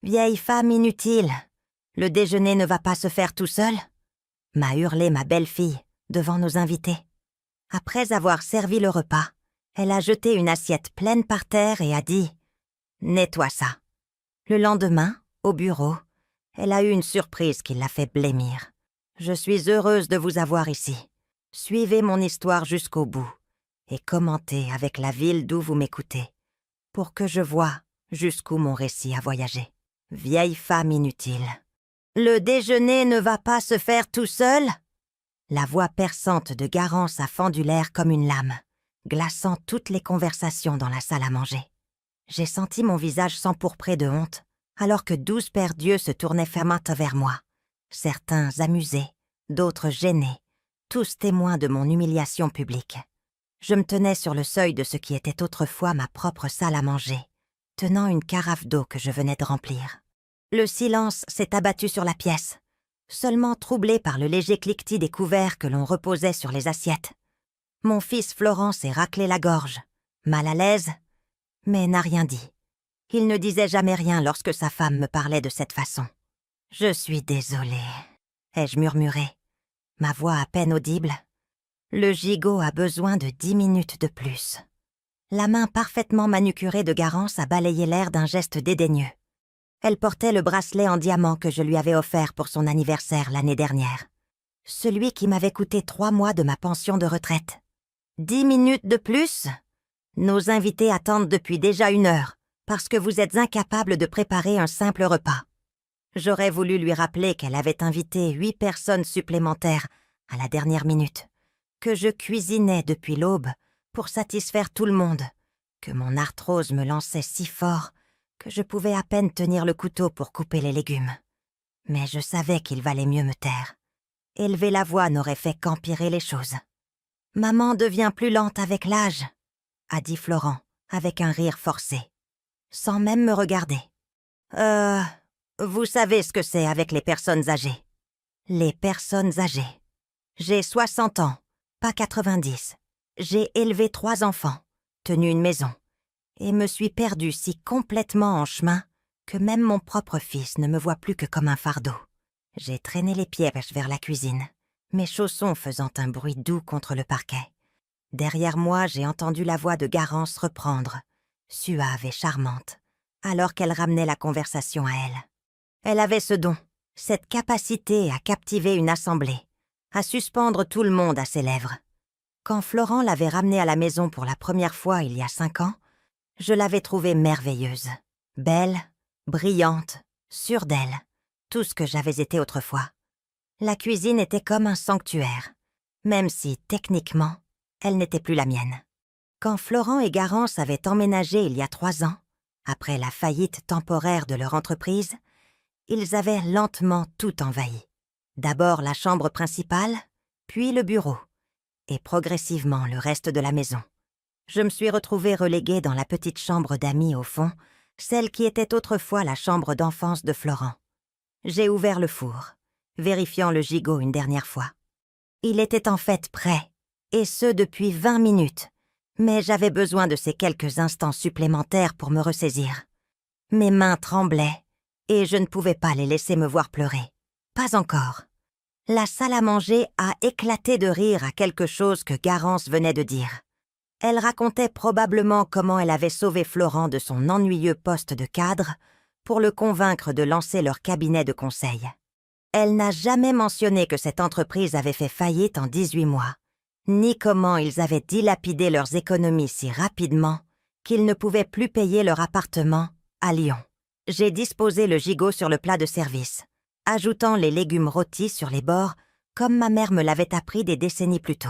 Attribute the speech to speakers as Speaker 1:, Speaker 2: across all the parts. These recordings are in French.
Speaker 1: Vieille femme inutile, le déjeuner ne va pas se faire tout seul ?» m'a hurlé ma belle-fille devant nos invités. Après avoir servi le repas, elle a jeté une assiette pleine par terre et a dit « Nettoie ça ». Le lendemain, au bureau, elle a eu une surprise qui l'a fait blêmir. « Je suis heureuse de vous avoir ici. Suivez mon histoire jusqu'au bout et commentez avec la ville d'où vous m'écoutez, pour que je voie jusqu'où mon récit a voyagé. Vieille femme inutile. Le déjeuner ne va pas se faire tout seul ?» La voix perçante de Garance a fendu l'air comme une lame, glaçant toutes les conversations dans la salle à manger. J'ai senti mon visage s'empourprer de honte, alors que 12 pères d'yeux se tournaient fermement vers moi. Certains amusés, d'autres gênés, tous témoins de mon humiliation publique. Je me tenais sur le seuil de ce qui était autrefois ma propre salle à manger, tenant une carafe d'eau que je venais de remplir. Le silence s'est abattu sur la pièce, seulement troublé par le léger cliquetis des couverts que l'on reposait sur les assiettes. Mon fils Florent s'est raclé la gorge, mal à l'aise, mais n'a rien dit. Il ne disait jamais rien lorsque sa femme me parlait de cette façon. « Je suis désolée », ai-je murmuré, ma voix à peine audible. Le gigot a besoin de 10 minutes de plus. La main parfaitement manucurée de Garance a balayé l'air d'un geste dédaigneux. Elle portait le bracelet en diamant que je lui avais offert pour son anniversaire l'année dernière. Celui qui m'avait coûté 3 mois de ma pension de retraite. 10 minutes de plus ? Nos invités attendent depuis déjà 1 heure, parce que vous êtes incapable de préparer un simple repas. J'aurais voulu lui rappeler qu'elle avait invité 8 personnes supplémentaires à la dernière minute, que je cuisinais depuis l'aube pour satisfaire tout le monde, que mon arthrose me lançait si fort que je pouvais à peine tenir le couteau pour couper les légumes. Mais je savais qu'il valait mieux me taire. Élever la voix n'aurait fait qu'empirer les choses. « Maman devient plus lente avec l'âge », a dit Florent, avec un rire forcé, sans même me regarder. Vous savez ce que c'est avec les personnes âgées. » Les personnes âgées. J'ai 60 ans, pas 90. J'ai élevé 3 enfants, tenu une maison, et me suis perdue si complètement en chemin que même mon propre fils ne me voit plus que comme un fardeau. J'ai traîné les pièges vers la cuisine, mes chaussons faisant un bruit doux contre le parquet. Derrière moi, j'ai entendu la voix de Garance reprendre, suave et charmante, alors qu'elle ramenait la conversation à elle. Elle avait ce don, cette capacité à captiver une assemblée, à suspendre tout le monde à ses lèvres. Quand Florent l'avait ramenée à la maison pour la première fois il y a 5 ans, je l'avais trouvée merveilleuse, belle, brillante, sûre d'elle, tout ce que j'avais été autrefois. La cuisine était comme un sanctuaire, même si, techniquement, elle n'était plus la mienne. Quand Florent et Garance avaient emménagé il y a 3 ans, après la faillite temporaire de leur entreprise, ils avaient lentement tout envahi. D'abord la chambre principale, puis le bureau, et progressivement le reste de la maison. Je me suis retrouvée reléguée dans la petite chambre d'amis au fond, celle qui était autrefois la chambre d'enfance de Florent. J'ai ouvert le four, vérifiant le gigot une dernière fois. Il était en fait prêt, et ce depuis 20 minutes, mais j'avais besoin de ces quelques instants supplémentaires pour me ressaisir. Mes mains tremblaient, et je ne pouvais pas les laisser me voir pleurer. Pas encore. La salle à manger a éclaté de rire à quelque chose que Garance venait de dire. Elle racontait probablement comment elle avait sauvé Florent de son ennuyeux poste de cadre pour le convaincre de lancer leur cabinet de conseil. Elle n'a jamais mentionné que cette entreprise avait fait faillite en 18 mois, ni comment ils avaient dilapidé leurs économies si rapidement qu'ils ne pouvaient plus payer leur appartement à Lyon. J'ai disposé le gigot sur le plat de service, ajoutant les légumes rôtis sur les bords comme ma mère me l'avait appris des décennies plus tôt.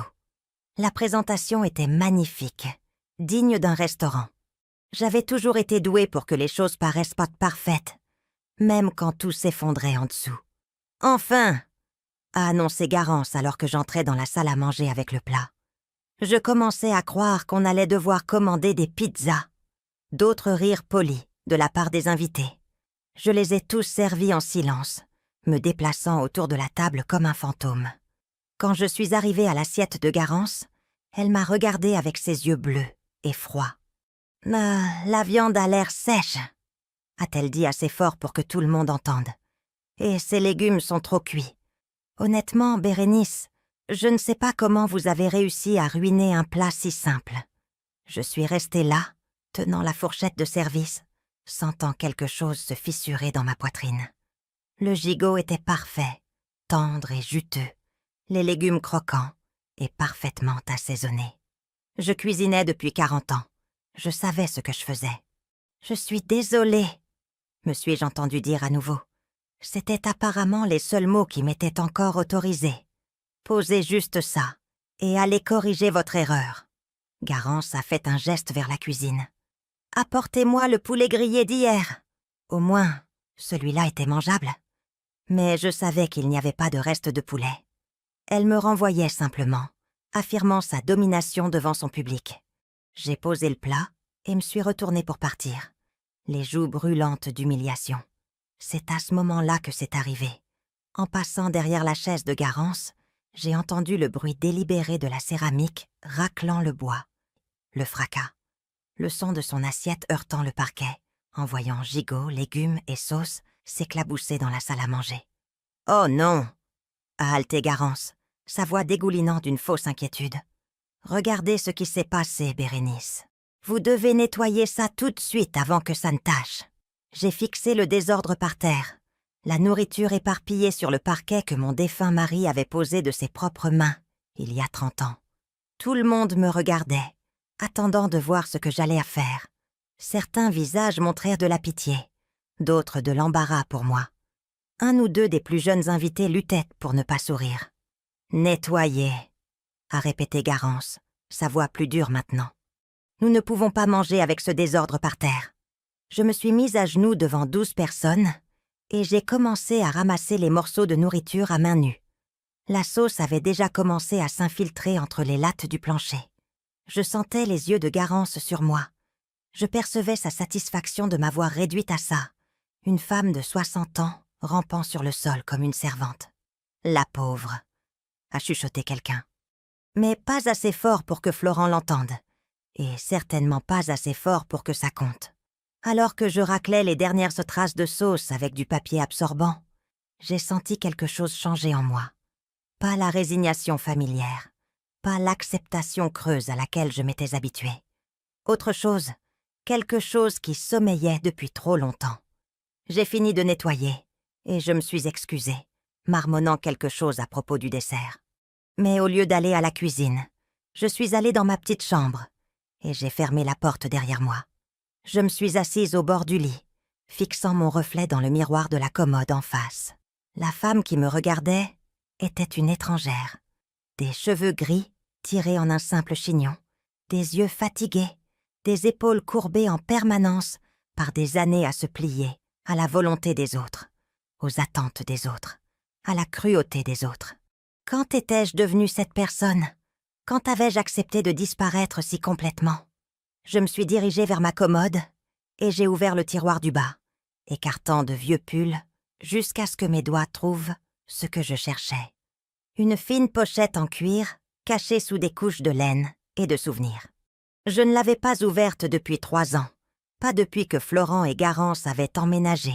Speaker 1: La présentation était magnifique, digne d'un restaurant. J'avais toujours été douée pour que les choses paraissent pas parfaites, même quand tout s'effondrait en dessous. « Enfin !» a annoncé Garance alors que j'entrais dans la salle à manger avec le plat. Je commençais à croire qu'on allait devoir commander des pizzas. D'autres rires polis de la part des invités. Je les ai tous servis en silence, me déplaçant autour de la table comme un fantôme. Quand je suis arrivée à l'assiette de Garance, elle m'a regardée avec ses yeux bleus et froids. « La viande a l'air sèche. » a-t-elle dit assez fort pour que tout le monde entende. Et ces légumes sont trop cuits. Honnêtement, Bérénice, je ne sais pas comment vous avez réussi à ruiner un plat si simple. Je suis restée là, tenant la fourchette de service, sentant quelque chose se fissurer dans ma poitrine. Le gigot était parfait, tendre et juteux, les légumes croquants et parfaitement assaisonnés. Je cuisinais depuis 40 ans. Je savais ce que je faisais. « Je suis désolée », me suis-je entendu dire à nouveau. C'étaient apparemment les seuls mots qui m'étaient encore autorisés. Posez juste ça, et allez corriger votre erreur. Garance a fait un geste vers la cuisine. Apportez-moi le poulet grillé d'hier. Au moins, celui-là était mangeable. Mais je savais qu'il n'y avait pas de reste de poulet. Elle me renvoyait simplement, affirmant sa domination devant son public. J'ai posé le plat et me suis retournée pour partir, les joues brûlantes d'humiliation. C'est à ce moment-là que c'est arrivé. En passant derrière la chaise de Garance, j'ai entendu le bruit délibéré de la céramique raclant le bois. Le fracas. Le son de son assiette heurtant le parquet, en voyant gigot, légumes et sauce s'éclabousser dans la salle à manger. « Oh non !» a haleté Garance, sa voix dégoulinant d'une fausse inquiétude. « Regardez ce qui s'est passé, Bérénice. Vous devez nettoyer ça tout de suite avant que ça ne tâche. » J'ai fixé le désordre par terre, la nourriture éparpillée sur le parquet que mon défunt mari avait posé de ses propres mains, il y a 30 ans. Tout le monde me regardait, attendant de voir ce que j'allais faire. Certains visages montrèrent de la pitié, d'autres de l'embarras pour moi. Un ou deux des plus jeunes invités luttaient pour ne pas sourire. « Nettoyer », a répété Garance, sa voix plus dure maintenant. « Nous ne pouvons pas manger avec ce désordre par terre. » Je me suis mise à genoux devant 12 personnes et j'ai commencé à ramasser les morceaux de nourriture à main nue. La sauce avait déjà commencé à s'infiltrer entre les lattes du plancher. Je sentais les yeux de Garance sur moi. Je percevais sa satisfaction de m'avoir réduite à ça, une femme de 60 ans rampant sur le sol comme une servante. « La pauvre !» a chuchoté quelqu'un. Mais pas assez fort pour que Florent l'entende, et certainement pas assez fort pour que ça compte. Alors que je raclais les dernières traces de sauce avec du papier absorbant, j'ai senti quelque chose changer en moi. Pas la résignation familière, pas l'acceptation creuse à laquelle je m'étais habituée. Autre chose, quelque chose qui sommeillait depuis trop longtemps. J'ai fini de nettoyer et je me suis excusée, marmonnant quelque chose à propos du dessert. Mais au lieu d'aller à la cuisine, je suis allée dans ma petite chambre et j'ai fermé la porte derrière moi. Je me suis assise au bord du lit, fixant mon reflet dans le miroir de la commode en face. La femme qui me regardait était une étrangère. Des cheveux gris tirés en un simple chignon, des yeux fatigués, des épaules courbées en permanence par des années à se plier à la volonté des autres, aux attentes des autres, à la cruauté des autres. Quand étais-je devenue cette personne? Quand avais-je accepté de disparaître si complètement? Je me suis dirigée vers ma commode et j'ai ouvert le tiroir du bas, écartant de vieux pulls jusqu'à ce que mes doigts trouvent ce que je cherchais. Une fine pochette en cuir cachée sous des couches de laine et de souvenirs. Je ne l'avais pas ouverte depuis 3 ans, pas depuis que Florent et Garance avaient emménagé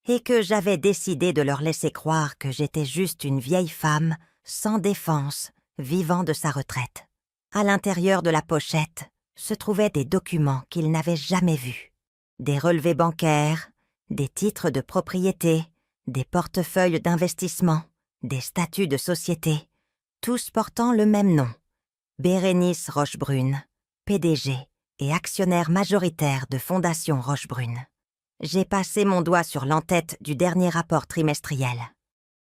Speaker 1: et que j'avais décidé de leur laisser croire que j'étais juste une vieille femme sans défense vivant de sa retraite. À l'intérieur de la pochette se trouvaient des documents qu'ils n'avaient jamais vus. Des relevés bancaires, des titres de propriété, des portefeuilles d'investissement, des statuts de société, tous portant le même nom. Bérénice Rochebrune, PDG et actionnaire majoritaire de Fondation Rochebrune. J'ai passé mon doigt sur l'entête du dernier rapport trimestriel.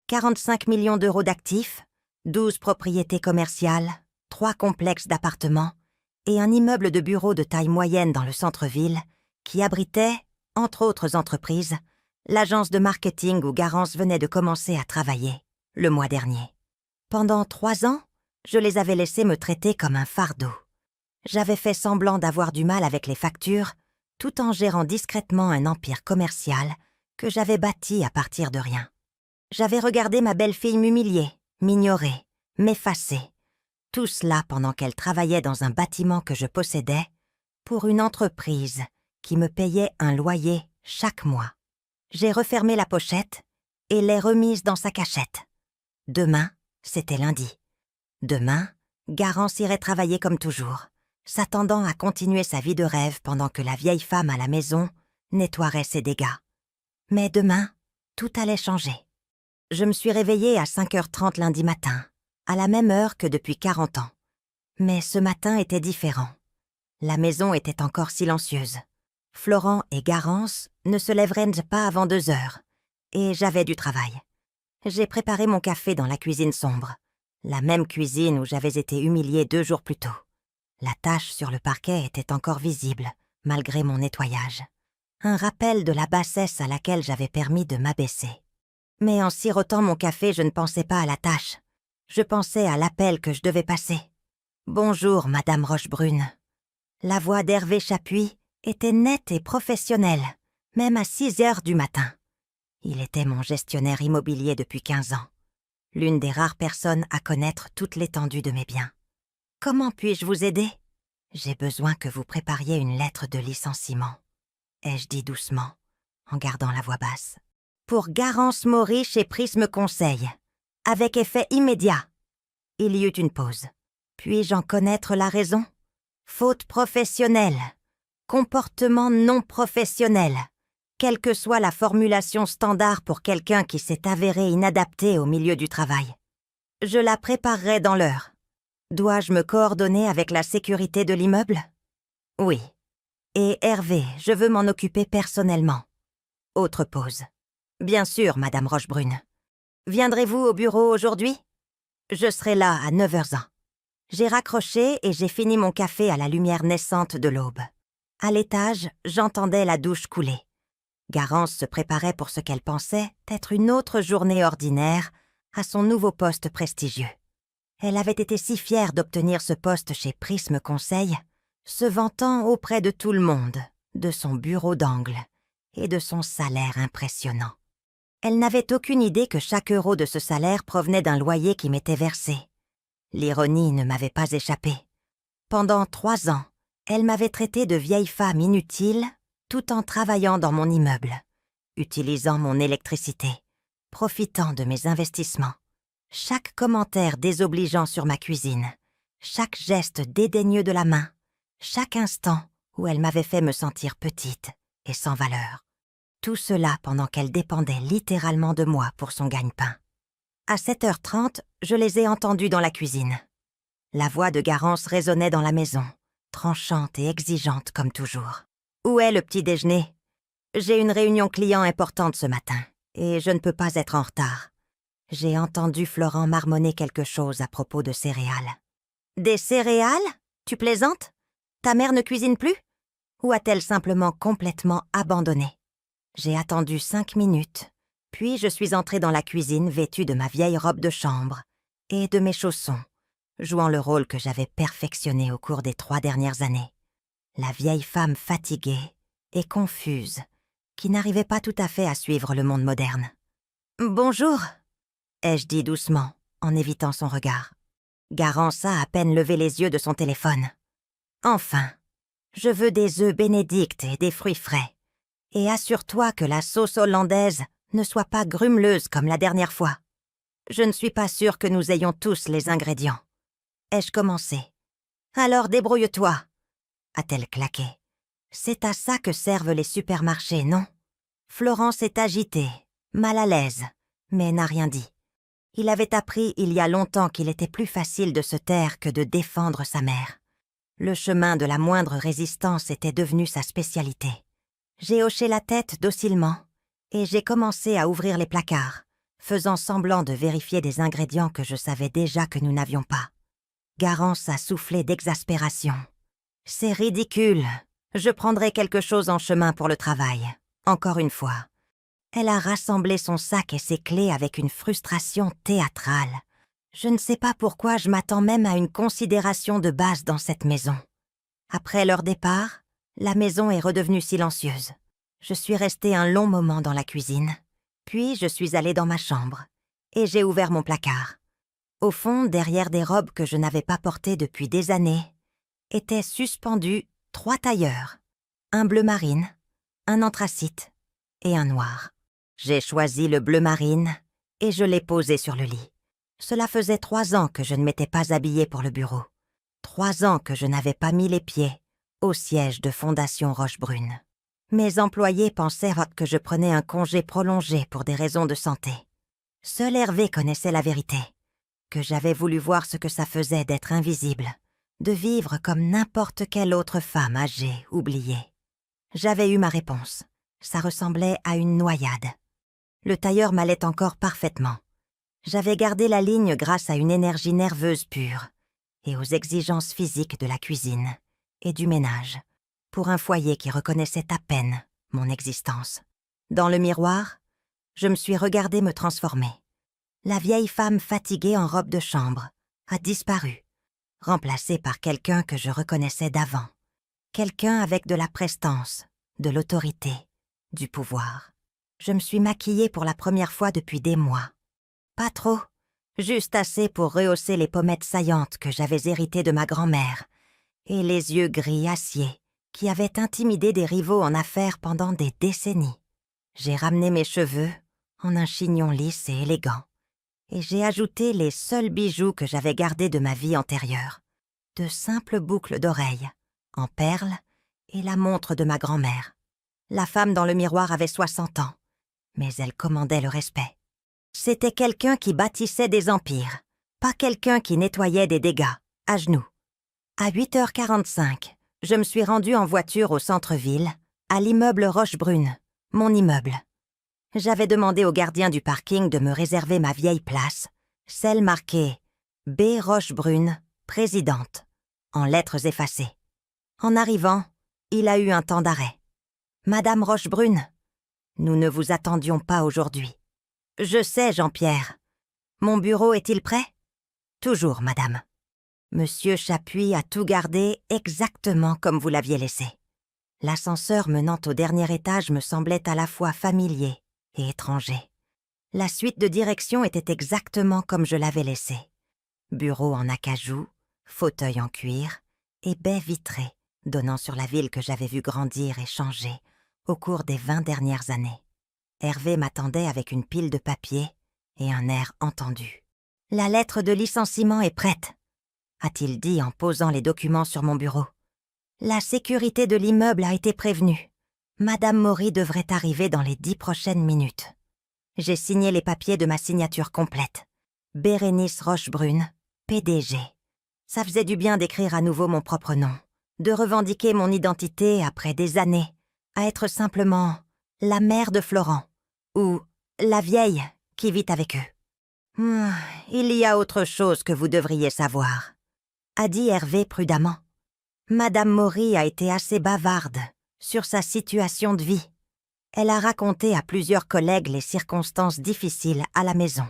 Speaker 1: 45 millions d'euros d'actifs, 12 propriétés commerciales, 3 complexes d'appartements, et un immeuble de bureaux de taille moyenne dans le centre-ville qui abritait, entre autres entreprises, l'agence de marketing où Garance venait de commencer à travailler, le mois dernier. Pendant 3 ans, je les avais laissés me traiter comme un fardeau. J'avais fait semblant d'avoir du mal avec les factures, tout en gérant discrètement un empire commercial que j'avais bâti à partir de rien. J'avais regardé ma belle-fille m'humilier, m'ignorer, m'effacer. Tout cela pendant qu'elle travaillait dans un bâtiment que je possédais pour une entreprise qui me payait un loyer chaque mois. J'ai refermé la pochette et l'ai remise dans sa cachette. Demain, c'était lundi. Demain, Garance irait travailler comme toujours, s'attendant à continuer sa vie de rêve pendant que la vieille femme à la maison nettoierait ses dégâts. Mais demain, tout allait changer. Je me suis réveillée à 5h30 lundi matin, à la même heure que depuis 40 ans. Mais ce matin était différent. La maison était encore silencieuse. Florent et Garance ne se lèveraient pas avant 2h, et j'avais du travail. J'ai préparé mon café dans la cuisine sombre, la même cuisine où j'avais été humiliée 2 jours plus tôt. La tache sur le parquet était encore visible, malgré mon nettoyage. Un rappel de la bassesse à laquelle j'avais permis de m'abaisser. Mais en sirotant mon café, je ne pensais pas à la tâche. Je pensais à l'appel que je devais passer. « Bonjour, Madame Rochebrune. » La voix d'Hervé Chapuis était nette et professionnelle, même à 6h du matin. Il était mon gestionnaire immobilier depuis 15 ans. L'une des rares personnes à connaître toute l'étendue de mes biens. « Comment puis-je vous aider ? J'ai besoin que vous prépariez une lettre de licenciement. » ai-je dit doucement, en gardant la voix basse. « Pour Garance Maury chez Prisme Conseil, avec effet immédiat. » Il y eut une pause. « Puis-je en connaître la raison ? Faute professionnelle, comportement non professionnel, quelle que soit la formulation standard pour quelqu'un qui s'est avéré inadapté au milieu du travail. Je la préparerai dans l'heure. Dois-je me coordonner avec la sécurité de l'immeuble ? Oui. Et Hervé, je veux m'en occuper personnellement. » Autre pause. « Bien sûr, Madame Rochebrune. Viendrez-vous au bureau aujourd'hui ? Je serai là à 9h01. » J'ai raccroché et j'ai fini mon café à la lumière naissante de l'aube. À l'étage, j'entendais la douche couler. Garance se préparait pour ce qu'elle pensait être une autre journée ordinaire à son nouveau poste prestigieux. Elle avait été si fière d'obtenir ce poste chez Prisme Conseil, se vantant auprès de tout le monde de son bureau d'angle et de son salaire impressionnant. Elle n'avait aucune idée que chaque euro de ce salaire provenait d'un loyer qui m'était versé. L'ironie ne m'avait pas échappé. Pendant 3 ans, elle m'avait traité de vieille femme inutile tout en travaillant dans mon immeuble, utilisant mon électricité, profitant de mes investissements. Chaque commentaire désobligeant sur ma cuisine, chaque geste dédaigneux de la main, chaque instant où elle m'avait fait me sentir petite et sans valeur. Tout cela pendant qu'elle dépendait littéralement de moi pour son gagne-pain. À 7h30, je les ai entendus dans la cuisine. La voix de Garance résonnait dans la maison, tranchante et exigeante comme toujours. « Où est le petit déjeuner ? J'ai une réunion client importante ce matin, et je ne peux pas être en retard. » J'ai entendu Florent marmonner quelque chose à propos de céréales. « Des céréales ? Tu plaisantes ? Ta mère ne cuisine plus ? Ou a-t-elle simplement complètement abandonné ? » J'ai attendu 5 minutes, puis je suis entrée dans la cuisine vêtue de ma vieille robe de chambre et de mes chaussons, jouant le rôle que j'avais perfectionné au cours des 3 dernières années. La vieille femme fatiguée et confuse, qui n'arrivait pas tout à fait à suivre le monde moderne. « Bonjour !» ai-je dit doucement, en évitant son regard. Garance a à peine levé les yeux de son téléphone. « Enfin, je veux des œufs bénédicts et des fruits frais. Et assure-toi que la sauce hollandaise ne soit pas grumeleuse comme la dernière fois. Je ne suis pas sûre que nous ayons tous les ingrédients. » Ai-je commencé. « Alors débrouille-toi !» a-t-elle claqué. « C'est à ça que servent les supermarchés, non ?» Florent s'est agité, mal à l'aise, mais n'a rien dit. Il avait appris il y a longtemps qu'il était plus facile de se taire que de défendre sa mère. Le chemin de la moindre résistance était devenu sa spécialité. J'ai hoché la tête docilement et j'ai commencé à ouvrir les placards, faisant semblant de vérifier des ingrédients que je savais déjà que nous n'avions pas. Garance a soufflé d'exaspération. « C'est ridicule. Je prendrai quelque chose en chemin pour le travail. Encore une fois. » Elle a rassemblé son sac et ses clés avec une frustration théâtrale. Je ne sais pas pourquoi je m'attends même à une considération de base dans cette maison. Après leur départ, la maison est redevenue silencieuse. Je suis restée un long moment dans la cuisine. Puis je suis allée dans ma chambre et j'ai ouvert mon placard. Au fond, derrière des robes que je n'avais pas portées depuis des années, étaient suspendus 3 tailleurs. Un bleu marine, un anthracite et un noir. J'ai choisi le bleu marine et je l'ai posé sur le lit. Cela faisait 3 ans que je ne m'étais pas habillée pour le bureau. 3 ans que je n'avais pas mis les pieds au siège de Fondation Rochebrune. Mes employés pensaient que je prenais un congé prolongé pour des raisons de santé. Seul Hervé connaissait la vérité, que j'avais voulu voir ce que ça faisait d'être invisible, de vivre comme n'importe quelle autre femme âgée, oubliée. J'avais eu ma réponse. Ça ressemblait à une noyade. Le tailleur m'allait encore parfaitement. J'avais gardé la ligne grâce à une énergie nerveuse pure et aux exigences physiques de la cuisine et du ménage, pour un foyer qui reconnaissait à peine mon existence. Dans le miroir, je me suis regardée me transformer. La vieille femme fatiguée en robe de chambre a disparu, remplacée par quelqu'un que je reconnaissais d'avant. Quelqu'un avec de la prestance, de l'autorité, du pouvoir. Je me suis maquillée pour la première fois depuis des mois. Pas trop, juste assez pour rehausser les pommettes saillantes que j'avais héritées de ma grand-mère et les yeux gris acier qui avaient intimidé des rivaux en affaires pendant des décennies. J'ai ramené mes cheveux en un chignon lisse et élégant et j'ai ajouté les seuls bijoux que j'avais gardés de ma vie antérieure. De simples boucles d'oreilles, en perles, et la montre de ma grand-mère. La femme dans le miroir avait 60 ans, mais elle commandait le respect. C'était quelqu'un qui bâtissait des empires, pas quelqu'un qui nettoyait des dégâts, à genoux. À 8h45, je me suis rendue en voiture au centre-ville, à l'immeuble Rochebrune, mon immeuble. J'avais demandé au gardien du parking de me réserver ma vieille place, celle marquée « B. Rochebrune, présidente », en lettres effacées. En arrivant, il a eu un temps d'arrêt. « Madame Rochebrune, nous ne vous attendions pas aujourd'hui. »« Je sais, Jean-Pierre. Mon bureau est-il prêt ? » ?»« Toujours, madame. » Monsieur Chapuis a tout gardé exactement comme vous l'aviez laissé. L'ascenseur menant au dernier étage me semblait à la fois familier et étranger. La suite de direction était exactement comme je l'avais laissé. Bureau en acajou, fauteuil en cuir et baies vitrées donnant sur la ville que j'avais vue grandir et changer au cours des 20 dernières années. Hervé m'attendait avec une pile de papier et un air entendu. « La lettre de licenciement est prête », a-t-il dit en posant les documents sur mon bureau. « La sécurité de l'immeuble a été prévenue. Madame Maury devrait arriver dans les 10 prochaines minutes. » J'ai signé les papiers de ma signature complète. Bérénice Rochebrune, PDG. Ça faisait du bien d'écrire à nouveau mon propre nom, de revendiquer mon identité après des années, à être simplement la mère de Florent, ou la vieille qui vit avec eux. « Il y a autre chose que vous devriez savoir », a dit Hervé prudemment. Madame Maury a été assez bavarde sur sa situation de vie. Elle a raconté à plusieurs collègues les circonstances difficiles à la maison.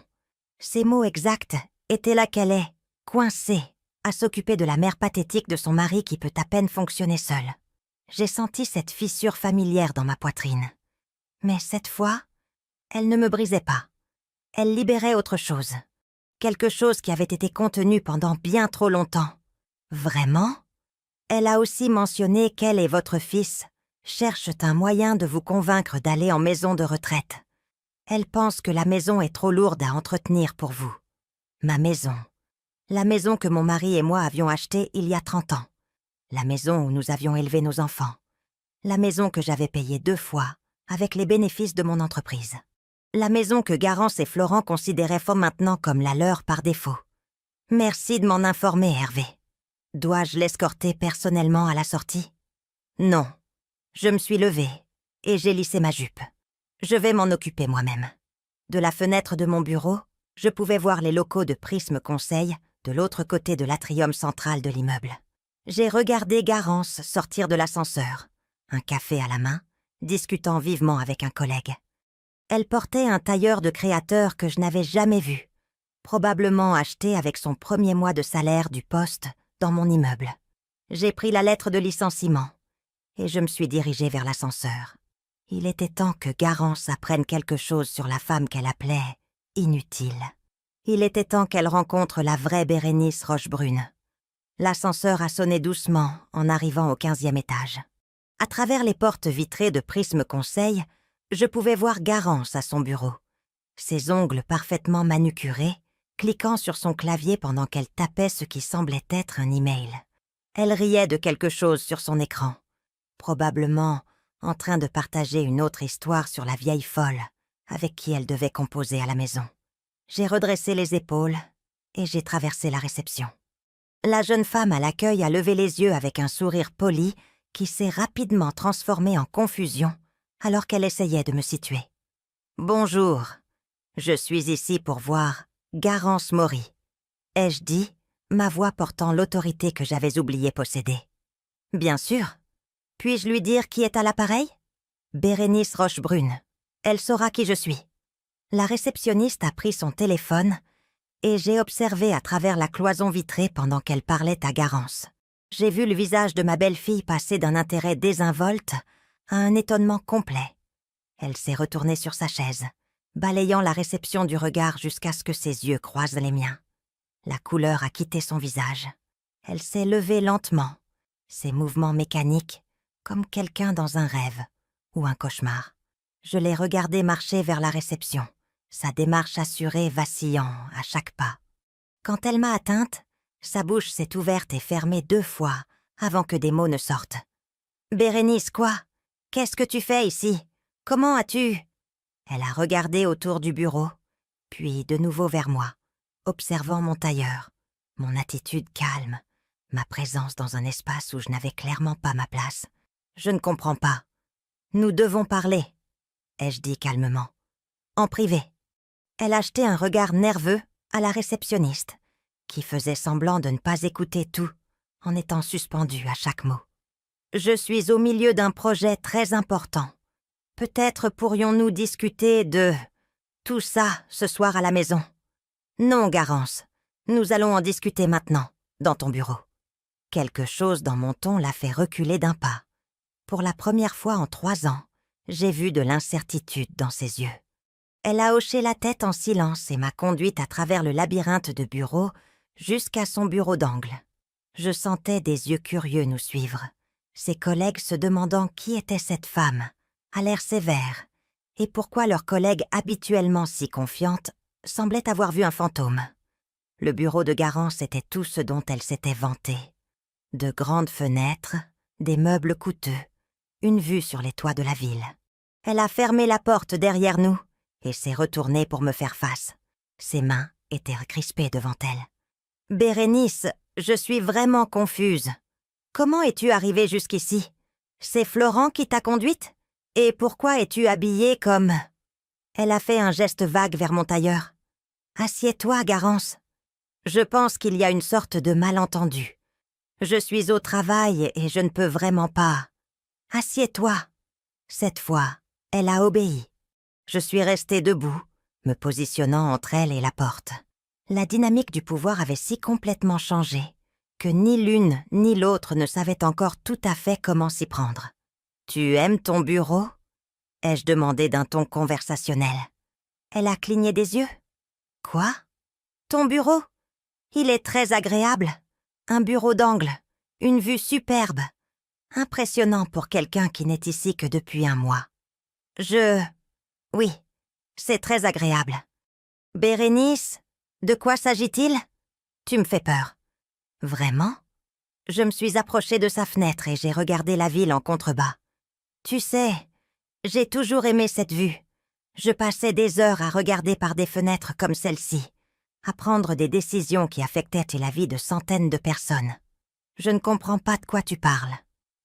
Speaker 1: Ses mots exacts étaient là qu'elle est, coincée, à s'occuper de la mère pathétique de son mari qui peut à peine fonctionner seul. J'ai senti cette fissure familière dans ma poitrine. Mais cette fois, elle ne me brisait pas. Elle libérait autre chose. Quelque chose qui avait été contenu pendant bien trop longtemps. Vraiment ? Elle a aussi mentionné qu'elle et votre fils cherchent un moyen de vous convaincre d'aller en maison de retraite. Elle pense que la maison est trop lourde à entretenir pour vous. Ma maison. La maison que mon mari et moi avions achetée il y a 30 ans. La maison où nous avions élevé nos enfants. La maison que j'avais payée 2 fois avec les bénéfices de mon entreprise. La maison que Garance et Florent considéraient fort maintenant comme la leur par défaut. Merci de m'en informer, Hervé. Dois-je l'escorter personnellement à la sortie ? Non. Je me suis levée et j'ai lissé ma jupe. Je vais m'en occuper moi-même. De la fenêtre de mon bureau, je pouvais voir les locaux de Prisme Conseil de l'autre côté de l'atrium central de l'immeuble. J'ai regardé Garance sortir de l'ascenseur, un café à la main, discutant vivement avec un collègue. Elle portait un tailleur de créateur que je n'avais jamais vu, probablement acheté avec son premier mois de salaire du poste dans mon immeuble. J'ai pris la lettre de licenciement et je me suis dirigée vers l'ascenseur. Il était temps que Garance apprenne quelque chose sur la femme qu'elle appelait inutile. Il était temps qu'elle rencontre la vraie Bérénice Rochebrune. L'ascenseur a sonné doucement en arrivant au 15e étage. À travers les portes vitrées de Prisme Conseil, Je pouvais voir Garance à son bureau, ses ongles parfaitement manucurés, cliquant sur son clavier pendant qu'elle tapait ce qui semblait être un email. Elle riait de quelque chose sur son écran, probablement en train de partager une autre histoire sur la vieille folle avec qui elle devait composer à la maison. J'ai redressé les épaules et j'ai traversé la réception. La jeune femme à l'accueil a levé les yeux avec un sourire poli qui s'est rapidement transformé en confusion alors qu'elle essayait de me situer. « Bonjour, je suis ici pour voir Garance Maury », ai-je dit, ma voix portant l'autorité que j'avais oublié posséder. « Bien sûr. Puis-je lui dire qui est à l'appareil ? Bérénice Rochebrune. Elle saura qui je suis. » La réceptionniste a pris son téléphone et j'ai observé à travers la cloison vitrée pendant qu'elle parlait à Garance. J'ai vu le visage de ma belle-fille passer d'un intérêt désinvolte à un étonnement complet. Elle s'est retournée sur sa chaise, balayant la réception du regard jusqu'à ce que ses yeux croisent les miens. La couleur a quitté son visage. Elle s'est levée lentement, ses mouvements mécaniques, comme quelqu'un dans un rêve ou un cauchemar. Je l'ai regardée marcher vers la réception, sa démarche assurée vacillant à chaque pas. Quand elle m'a atteinte, sa bouche s'est ouverte et fermée 2 fois avant que des mots ne sortent. « Bérénice, quoi ? Qu'est-ce que tu fais ici ? Comment as-tu… » Elle a regardé autour du bureau, puis de nouveau vers moi, observant mon tailleur, mon attitude calme, ma présence dans un espace où je n'avais clairement pas ma place. « Je ne comprends pas. Nous devons parler, » ai-je dit calmement. « En privé. » Elle a jeté un regard nerveux à la réceptionniste, qui faisait semblant de ne pas écouter tout, en étant suspendue à chaque mot. « Je suis au milieu d'un projet très important. Peut-être pourrions-nous discuter de… tout ça ce soir à la maison. » « Non, Garance, nous allons en discuter maintenant, dans ton bureau. » Quelque chose dans mon ton l'a fait reculer d'un pas. Pour la première fois en 3 ans, j'ai vu de l'incertitude dans ses yeux. Elle a hoché la tête en silence et m'a conduite à travers le labyrinthe de bureaux jusqu'à son bureau d'angle. Je sentais des yeux curieux nous suivre, ses collègues se demandant qui était cette femme, à l'air sévère, et pourquoi leur collègue habituellement si confiante semblait avoir vu un fantôme. Le bureau de Garance était tout ce dont elle s'était vantée. De grandes fenêtres, des meubles coûteux, une vue sur les toits de la ville. Elle a fermé la porte derrière nous et s'est retournée pour me faire face. Ses mains étaient crispées devant elle. « Bérénice, je suis vraiment confuse. Comment es-tu arrivée jusqu'ici ? C'est Florent qui t'a conduite ? Et pourquoi es-tu habillée comme… » Elle a fait un geste vague vers mon tailleur. « Assieds-toi, Garance. Je pense qu'il y a une sorte de malentendu. Je suis au travail et je ne peux vraiment pas. Assieds-toi. » Cette fois, elle a obéi. Je suis restée debout, me positionnant entre elle et la porte. La dynamique du pouvoir avait si complètement changé que ni l'une ni l'autre ne savaient encore tout à fait comment s'y prendre. « Tu aimes ton bureau ?» ai-je demandé d'un ton conversationnel. Elle a cligné des yeux. « Quoi ? Ton bureau ? Il est très agréable. Un bureau d'angle, une vue superbe. Impressionnant pour quelqu'un qui n'est ici que depuis 1 mois. Oui, c'est très agréable. Bérénice, de quoi s'agit-il ? Tu me fais peur. Vraiment ? Je me suis approchée de sa fenêtre et j'ai regardé la ville en contrebas. Tu sais, j'ai toujours aimé cette vue. Je passais des heures à regarder par des fenêtres comme celle-ci, à prendre des décisions qui affectaient la vie de centaines de personnes. Je ne comprends pas de quoi tu parles.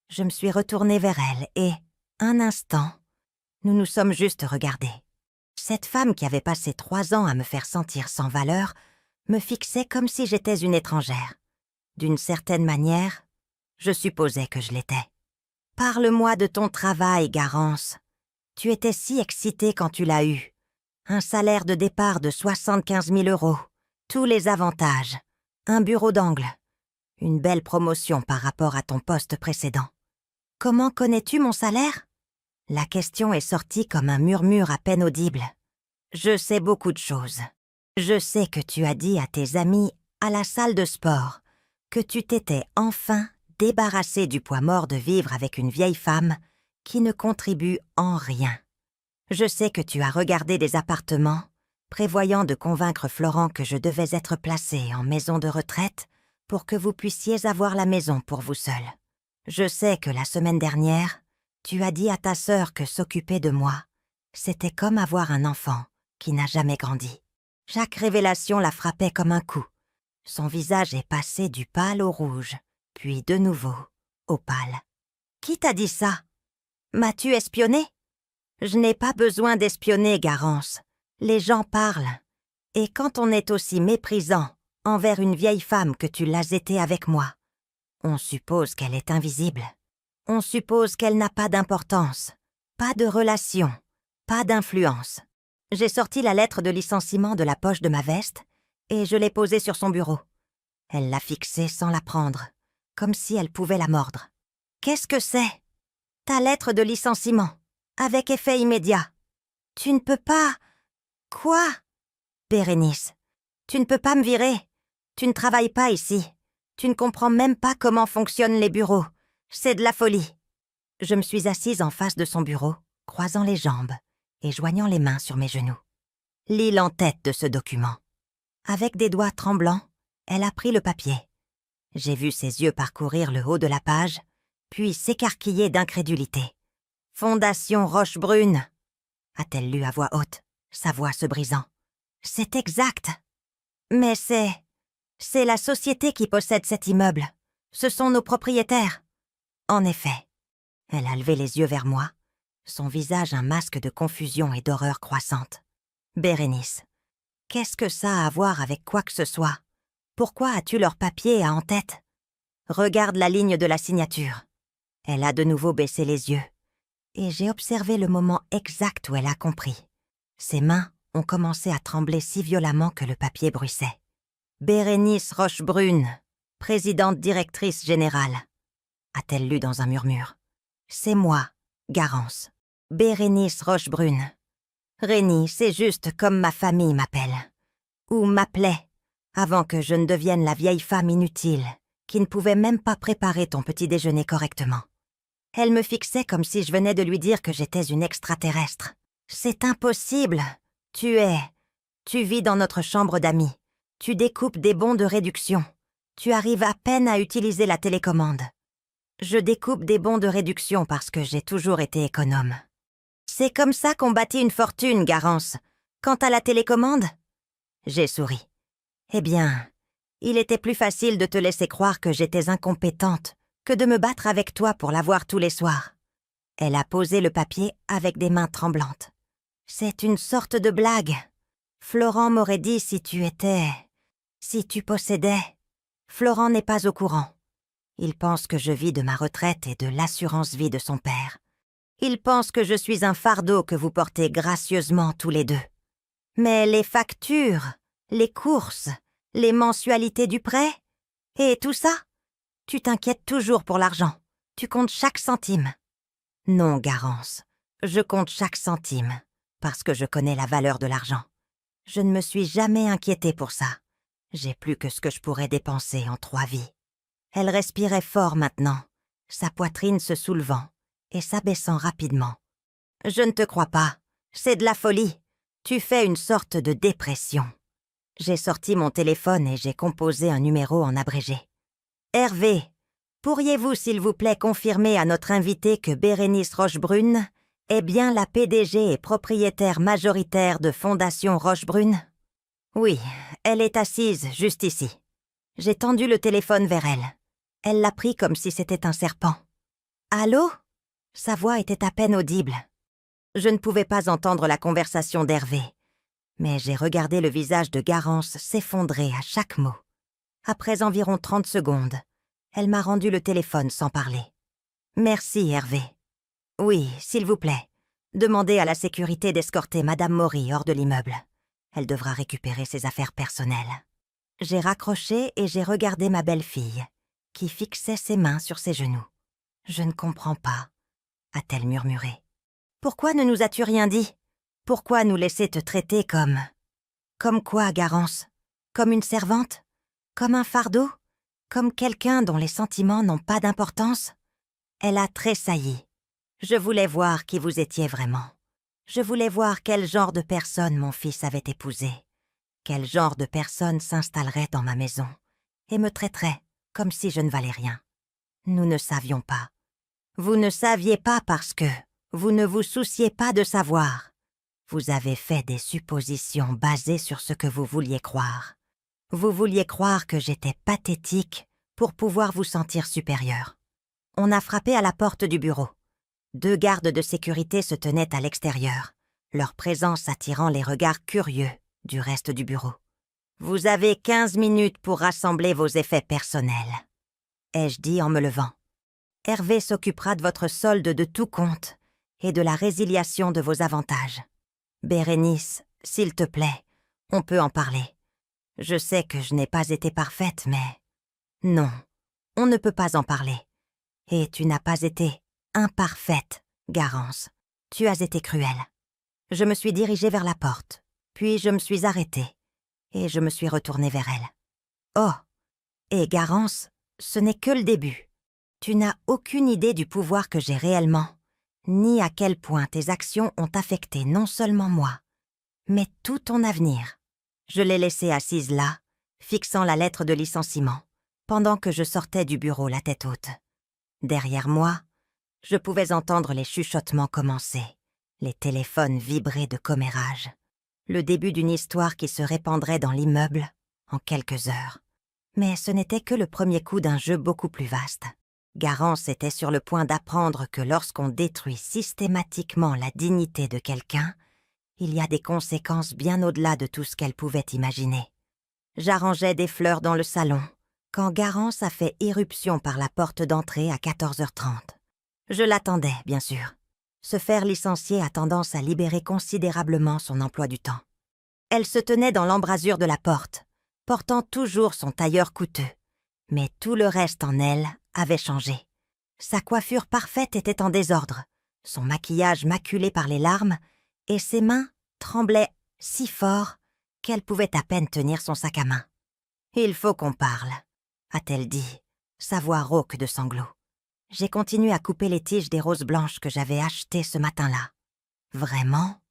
Speaker 1: Je me suis retournée vers elle et, un instant, nous nous sommes juste regardés. Cette femme qui avait passé 3 ans à me faire sentir sans valeur me fixait comme si j'étais une étrangère. D'une certaine manière, je supposais que je l'étais. « Parle-moi de ton travail, Garance. Tu étais si excitée quand tu l'as eu. Un salaire de départ de 75 000 €, tous les avantages, un bureau d'angle, une belle promotion par rapport à ton poste précédent. Comment connais-tu mon salaire ? » La question est sortie comme un murmure à peine audible. Je sais beaucoup de choses. Je sais que tu as dit à tes amis à la salle de sport que tu t'étais enfin débarrassé du poids mort de vivre avec une vieille femme qui ne contribue en rien. Je sais que tu as regardé des appartements, prévoyant de convaincre Florent que je devais être placée en maison de retraite pour que vous puissiez avoir la maison pour vous seul. Je sais que la semaine dernière, tu as dit à ta sœur que s'occuper de moi, c'était comme avoir un enfant qui n'a jamais grandi. Chaque révélation la frappait comme un coup. Son visage est passé du pâle au rouge, puis de nouveau au pâle. Qui t'a dit ça? M'as-tu espionné? Je n'ai pas besoin d'espionner, Garance. Les gens parlent. Et quand on est aussi méprisant envers une vieille femme que tu l'as été avec moi, on suppose qu'elle est invisible. On suppose qu'elle n'a pas d'importance, pas de relation, pas d'influence. J'ai sorti la lettre de licenciement de la poche de ma veste et je l'ai posée sur son bureau. Elle l'a fixée sans la prendre, comme si elle pouvait la mordre. Qu'est-ce que c'est? Ta lettre de licenciement, avec effet immédiat. Tu ne peux pas... Quoi? Bérénice, tu ne peux pas me virer. Tu ne travailles pas ici. Tu ne comprends même pas comment fonctionnent les bureaux. C'est de la folie. Je me suis assise en face de son bureau, croisant les jambes et joignant les mains sur mes genoux. Lis l'entête de ce document. Avec des doigts tremblants, elle a pris le papier. J'ai vu ses yeux parcourir le haut de la page, puis s'écarquiller d'incrédulité. « Fondation Rochebrune » a-t-elle lu à voix haute, sa voix se brisant. « C'est exact. Mais c'est la société qui possède cet immeuble. Ce sont nos propriétaires. » En effet, elle a levé les yeux vers moi, son visage un masque de confusion et d'horreur croissante. « Bérénice, qu'est-ce que ça a à voir avec quoi que ce soit? Pourquoi as-tu leur papier en tête? Regarde la ligne de la signature. » Elle a de nouveau baissé les yeux, et j'ai observé le moment exact où elle a compris. Ses mains ont commencé à trembler si violemment que le papier bruissait. « Bérénice Rochebrune, présidente directrice générale », a-t-elle lu dans un murmure. « C'est moi, Garance. Bérénice Rochebrune. Rénie, c'est juste comme ma famille m'appelle. Ou m'appelait, avant que je ne devienne la vieille femme inutile qui ne pouvait même pas préparer ton petit déjeuner correctement. Elle me fixait comme si je venais de lui dire que j'étais une extraterrestre. C'est impossible. Tu vis dans notre chambre d'amis. Tu découpes des bons de réduction. Tu arrives à peine à utiliser la télécommande. Je découpe des bons de réduction parce que j'ai toujours été économe. C'est comme ça qu'on bâtit une fortune, Garance. Quant à la télécommande, j'ai souri. Eh bien, il était plus facile de te laisser croire que j'étais incompétente que de me battre avec toi pour la voir tous les soirs. Elle a posé le papier avec des mains tremblantes. C'est une sorte de blague. Florent m'aurait dit si tu possédais. Florent n'est pas au courant. Il pense que je vis de ma retraite et de l'assurance-vie de son père. Il pense que je suis un fardeau que vous portez gracieusement tous les deux. Mais les factures, les courses, les mensualités du prêt, et tout ça, tu t'inquiètes toujours pour l'argent. Tu comptes chaque centime. Non, Garance, je compte chaque centime, parce que je connais la valeur de l'argent. Je ne me suis jamais inquiétée pour ça. J'ai plus que ce que je pourrais dépenser en 3 vies. Elle respirait fort maintenant, sa poitrine se soulevant et s'abaissant rapidement. Je ne te crois pas. C'est de la folie. Tu fais une sorte de dépression. J'ai sorti mon téléphone et j'ai composé un numéro en abrégé. Hervé, pourriez-vous s'il vous plaît confirmer à notre invité que Bérénice Rochebrune est bien la PDG et propriétaire majoritaire de Fondation Rochebrune? Oui, elle est assise juste ici. J'ai tendu le téléphone vers elle. Elle l'a pris comme si c'était un serpent. Allô? Sa voix était à peine audible. Je ne pouvais pas entendre la conversation d'Hervé, mais j'ai regardé le visage de Garance s'effondrer à chaque mot. Après environ 30 secondes, elle m'a rendu le téléphone sans parler. Merci, Hervé. Oui, s'il vous plaît. Demandez à la sécurité d'escorter Madame Maury hors de l'immeuble. Elle devra récupérer ses affaires personnelles. J'ai raccroché et j'ai regardé ma belle-fille, qui fixait ses mains sur ses genoux. Je ne comprends pas, a-t-elle murmuré. Pourquoi ne nous as-tu rien dit? Pourquoi nous laisser te traiter comme... Comme quoi, Garance? Comme une servante? Comme un fardeau? Comme quelqu'un dont les sentiments n'ont pas d'importance? Elle a tressailli. Je voulais voir qui vous étiez vraiment. Je voulais voir quel genre de personne mon fils avait épousé, quel genre de personne s'installerait dans ma maison et me traiterait comme si je ne valais rien. Nous ne savions pas. Vous ne saviez pas parce que vous ne vous souciez pas de savoir. Vous avez fait des suppositions basées sur ce que vous vouliez croire. Vous vouliez croire que j'étais pathétique pour pouvoir vous sentir supérieur. On a frappé à la porte du bureau. 2 gardes de sécurité se tenaient à l'extérieur, leur présence attirant les regards curieux du reste du bureau. « Vous avez 15 minutes pour rassembler vos effets personnels, » ai-je dit en me levant. « Hervé s'occupera de votre solde de tout compte et de la résiliation de vos avantages. Bérénice, s'il te plaît, on peut en parler. Je sais que je n'ai pas été parfaite, mais... Non, on ne peut pas en parler. Et tu n'as pas été imparfaite, Garance. Tu as été cruelle. » Je me suis dirigée vers la porte, puis je me suis arrêtée, et je me suis retournée vers elle. « Oh, et Garance, ce n'est que le début. Tu n'as aucune idée du pouvoir que j'ai réellement, ni à quel point tes actions ont affecté non seulement moi, mais tout ton avenir. » Je l'ai laissée assise là, fixant la lettre de licenciement, pendant que je sortais du bureau la tête haute. Derrière moi, je pouvais entendre les chuchotements commencer, les téléphones vibrer de commérage, le début d'une histoire qui se répandrait dans l'immeuble en quelques heures. Mais ce n'était que le premier coup d'un jeu beaucoup plus vaste. Garance était sur le point d'apprendre que lorsqu'on détruit systématiquement la dignité de quelqu'un, il y a des conséquences bien au-delà de tout ce qu'elle pouvait imaginer. J'arrangeais des fleurs dans le salon, quand Garance a fait irruption par la porte d'entrée à 14h30. Je l'attendais, bien sûr. Se faire licencier a tendance à libérer considérablement son emploi du temps. Elle se tenait dans l'embrasure de la porte, portant toujours son tailleur coûteux. Mais tout le reste en elle avait changé. Sa coiffure parfaite était en désordre, son maquillage maculé par les larmes, et ses mains tremblaient si fort qu'elle pouvait à peine tenir son sac à main. « Il faut qu'on parle », a-t-elle dit, sa voix rauque de sanglots. J'ai continué à couper les tiges des roses blanches que j'avais achetées ce matin-là. « Vraiment ?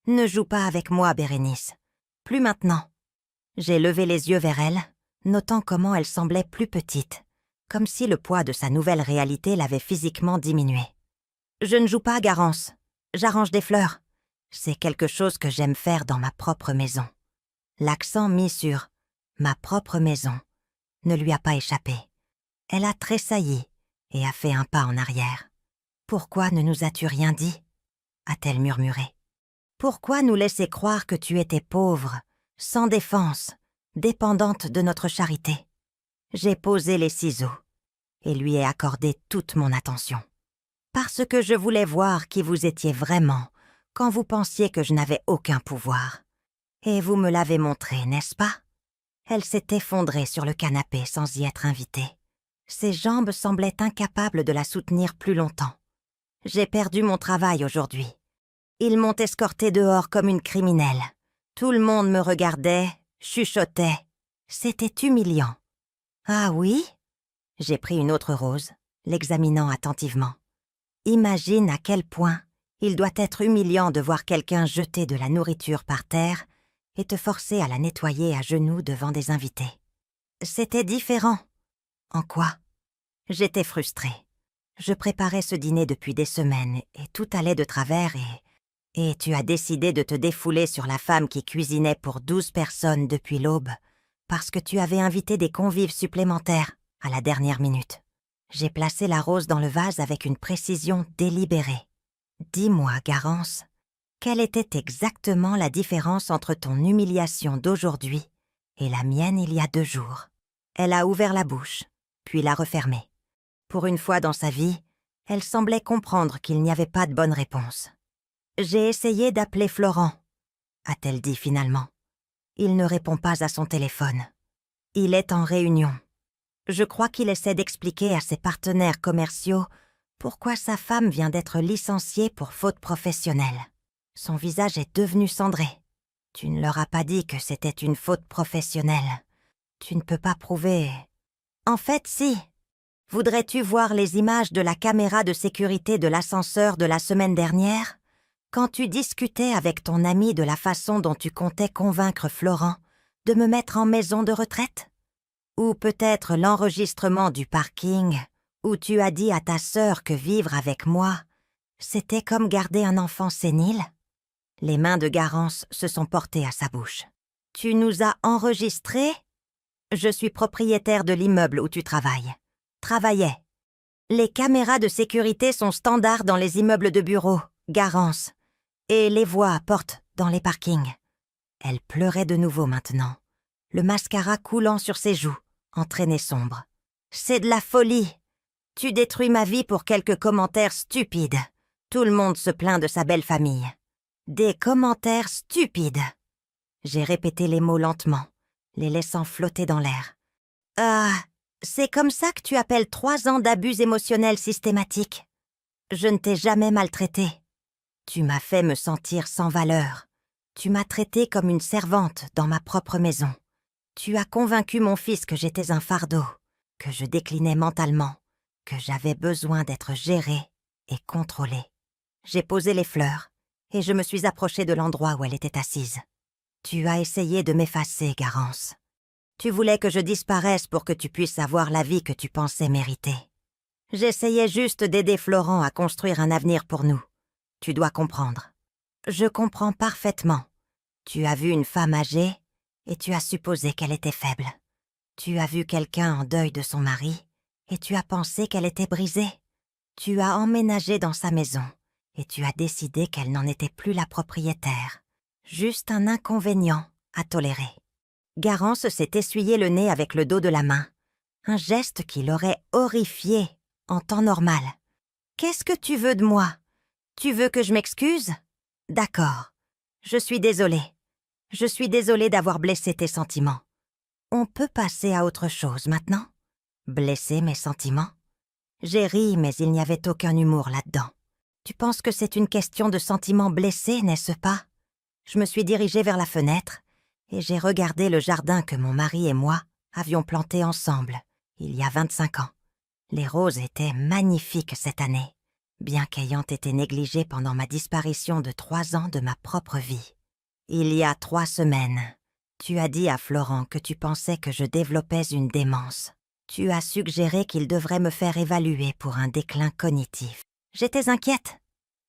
Speaker 1: Ne joue pas avec moi, Bérénice. Plus maintenant. » J'ai levé les yeux vers elle, notant comment elle semblait plus petite, comme si le poids de sa nouvelle réalité l'avait physiquement diminuée. « Je ne joue pas, Garance. J'arrange des fleurs. C'est quelque chose que j'aime faire dans ma propre maison. » L'accent mis sur « ma propre maison » ne lui a pas échappé. Elle a tressailli et a fait un pas en arrière. « Pourquoi ne nous as-tu rien dit ?» a-t-elle murmuré. « Pourquoi nous laisser croire que tu étais pauvre, sans défense, dépendante de notre charité ?» J'ai posé les ciseaux et lui ai accordé toute mon attention. Parce que je voulais voir qui vous étiez vraiment quand vous pensiez que je n'avais aucun pouvoir. Et vous me l'avez montré, n'est-ce pas ? Elle s'est effondrée sur le canapé sans y être invitée. Ses jambes semblaient incapables de la soutenir plus longtemps. J'ai perdu mon travail aujourd'hui. Ils m'ont escortée dehors comme une criminelle. Tout le monde me regardait, chuchotait. C'était humiliant. « Ah oui ?» J'ai pris une autre rose, l'examinant attentivement. Imagine à quel point il doit être humiliant de voir quelqu'un jeter de la nourriture par terre et te forcer à la nettoyer à genoux devant des invités. C'était différent. En quoi ? J'étais frustrée. Je préparais ce dîner depuis des semaines et tout allait de travers et tu as décidé de te défouler sur la femme qui cuisinait pour 12 personnes depuis l'aube parce que tu avais invité des convives supplémentaires à la dernière minute. J'ai placé la rose dans le vase avec une précision délibérée. Dis-moi, Garance, quelle était exactement la différence entre ton humiliation d'aujourd'hui et la mienne il y a 2 jours ? Elle a ouvert la bouche, puis l'a refermée. Pour une fois dans sa vie, elle semblait comprendre qu'il n'y avait pas de bonne réponse. « J'ai essayé d'appeler Florent », a-t-elle dit finalement. Il ne répond pas à son téléphone. Il est en réunion. Je crois qu'il essaie d'expliquer à ses partenaires commerciaux pourquoi sa femme vient d'être licenciée pour faute professionnelle. Son visage est devenu cendré. Tu ne leur as pas dit que c'était une faute professionnelle. Tu ne peux pas prouver... En fait, si. Voudrais-tu voir les images de la caméra de sécurité de l'ascenseur de la semaine dernière ? Quand tu discutais avec ton ami de la façon dont tu comptais convaincre Florent de me mettre en maison de retraite? Ou peut-être l'enregistrement du parking où tu as dit à ta sœur que vivre avec moi, c'était comme garder un enfant sénile? Les mains de Garance se sont portées à sa bouche. Tu nous as enregistrés? Je suis propriétaire de l'immeuble où tu travailles. Travaillais. Les caméras de sécurité sont standards dans les immeubles de bureaux, Garance, et les voix portent dans les parkings. Elle pleurait de nouveau maintenant, le mascara coulant sur ses joues, entraîné sombre. C'est de la folie. Tu détruis ma vie pour quelques commentaires stupides. Tout le monde se plaint de sa belle famille. Des commentaires stupides. J'ai répété les mots lentement, les laissant flotter dans l'air. Ah, c'est comme ça que tu appelles 3 ans d'abus émotionnels systématiques. Je ne t'ai jamais maltraité. Tu m'as fait me sentir sans valeur. Tu m'as traitée comme une servante dans ma propre maison. Tu as convaincu mon fils que j'étais un fardeau, que je déclinais mentalement, que j'avais besoin d'être gérée et contrôlée. J'ai posé les fleurs et je me suis approchée de l'endroit où elle était assise. Tu as essayé de m'effacer, Garance. Tu voulais que je disparaisse pour que tu puisses avoir la vie que tu pensais mériter. J'essayais juste d'aider Florent à construire un avenir pour nous. Tu dois comprendre. Je comprends parfaitement. Tu as vu une femme âgée et tu as supposé qu'elle était faible. Tu as vu quelqu'un en deuil de son mari et tu as pensé qu'elle était brisée. Tu as emménagé dans sa maison et tu as décidé qu'elle n'en était plus la propriétaire. Juste un inconvénient à tolérer. Garance s'est essuyé le nez avec le dos de la main, un geste qui l'aurait horrifié en temps normal. « Qu'est-ce que tu veux de moi? Tu veux que je m'excuse? D'accord. Je suis désolée. Je suis désolée d'avoir blessé tes sentiments. On peut passer à autre chose maintenant? Blesser mes sentiments? J'ai ri, mais il n'y avait aucun humour là-dedans. Tu penses que c'est une question de sentiments blessés, n'est-ce pas? Je me suis dirigée vers la fenêtre et j'ai regardé le jardin que mon mari et moi avions planté ensemble, il y a 25 ans. Les roses étaient magnifiques cette année, bien qu'ayant été négligées pendant ma disparition de 3 ans de ma propre vie. Il y a 3 semaines, tu as dit à Florent que tu pensais que je développais une démence. Tu as suggéré qu'il devrait me faire évaluer pour un déclin cognitif. J'étais inquiète.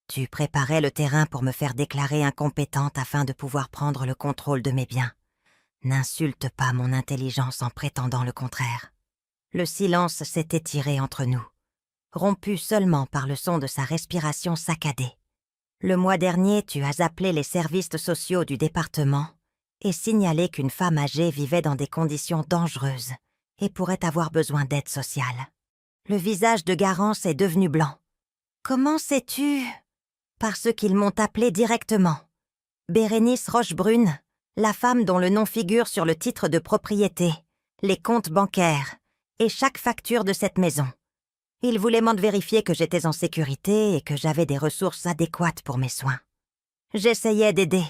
Speaker 1: Tu préparais le terrain pour me faire déclarer incompétente afin de pouvoir prendre le contrôle de mes biens. N'insulte pas mon intelligence en prétendant le contraire. Le silence s'est étiré entre nous, rompu seulement par le son de sa respiration saccadée. Le mois dernier, tu as appelé les services sociaux du département et signalé qu'une femme âgée vivait dans des conditions dangereuses et pourrait avoir besoin d'aide sociale. Le visage de Garance est devenu blanc. Comment sais-tu? Parce qu'ils m'ont appelé directement. Bérénice Rochebrune, la femme dont le nom figure sur le titre de propriété, les comptes bancaires et chaque facture de cette maison. Ils voulaient m'en vérifier que j'étais en sécurité et que j'avais des ressources adéquates pour mes soins. J'essayais d'aider.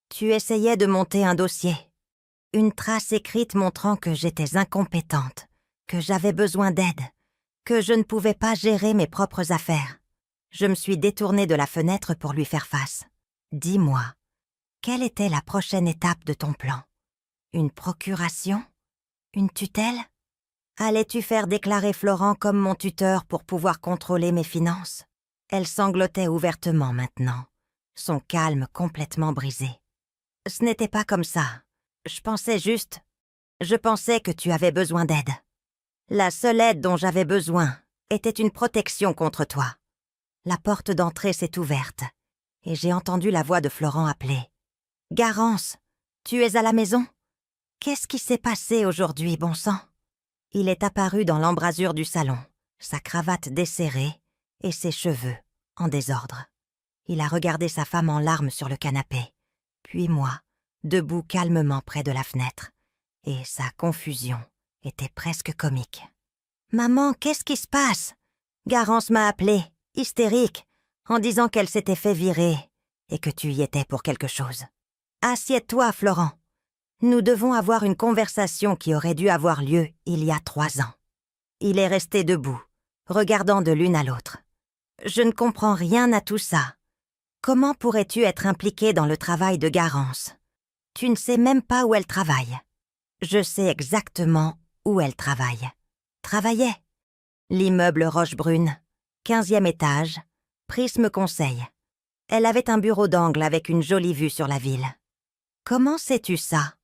Speaker 1: Tu essayais de monter un dossier. Une trace écrite montrant que j'étais incompétente, que j'avais besoin d'aide, que je ne pouvais pas gérer mes propres affaires. Je me suis détournée de la fenêtre pour lui faire face. Dis-moi, quelle était la prochaine étape de ton plan? Une procuration? Une tutelle? Allais-tu faire déclarer Florent comme mon tuteur pour pouvoir contrôler mes finances? Elle sanglotait ouvertement maintenant, son calme complètement brisé. Ce n'était pas comme ça. Je pensais que tu avais besoin d'aide. La seule aide dont j'avais besoin était une protection contre toi. La porte d'entrée s'est ouverte et j'ai entendu la voix de Florent appeler. « Garance, tu es à la maison? Qu'est-ce qui s'est passé aujourd'hui, bon sang ?» Il est apparu dans l'embrasure du salon, sa cravate desserrée et ses cheveux en désordre. Il a regardé sa femme en larmes sur le canapé, puis moi, debout calmement près de la fenêtre, et sa confusion était presque comique. « Maman, qu'est-ce qui se passe? Garance m'a appelée, hystérique, en disant qu'elle s'était fait virer et que tu y étais pour quelque chose. Assieds-toi, Florent. Nous devons avoir une conversation qui aurait dû avoir lieu il y a 3 ans. » Il est resté debout, regardant de l'une à l'autre. « Je ne comprends rien à tout ça. Comment pourrais-tu être impliqué dans le travail de Garance? Tu ne sais même pas où elle travaille. Je sais exactement où elle travaille. Travaillait. L'immeuble Rochebrune, 15e étage, Prisme Conseil. Elle avait un bureau d'angle avec une jolie vue sur la ville. Comment sais-tu ça?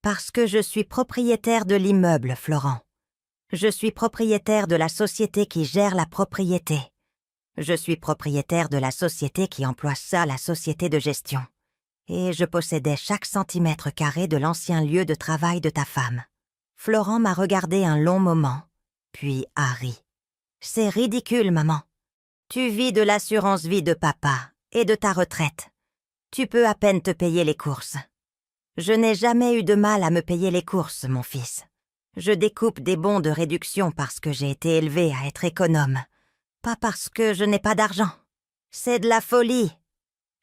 Speaker 1: Parce que je suis propriétaire de l'immeuble, Florent. Je suis propriétaire de la société qui gère la propriété. Je suis propriétaire de la société qui emploie ça, la société de gestion. Et je possédais chaque centimètre carré de l'ancien lieu de travail de ta femme. Florent m'a regardé un long moment, puis a ri. C'est ridicule, maman. Tu vis de l'assurance vie de papa et de ta retraite. Tu peux à peine te payer les courses. Je n'ai jamais eu de mal à me payer les courses, mon fils. Je découpe des bons de réduction parce que j'ai été élevée à être économe, pas parce que je n'ai pas d'argent. C'est de la folie,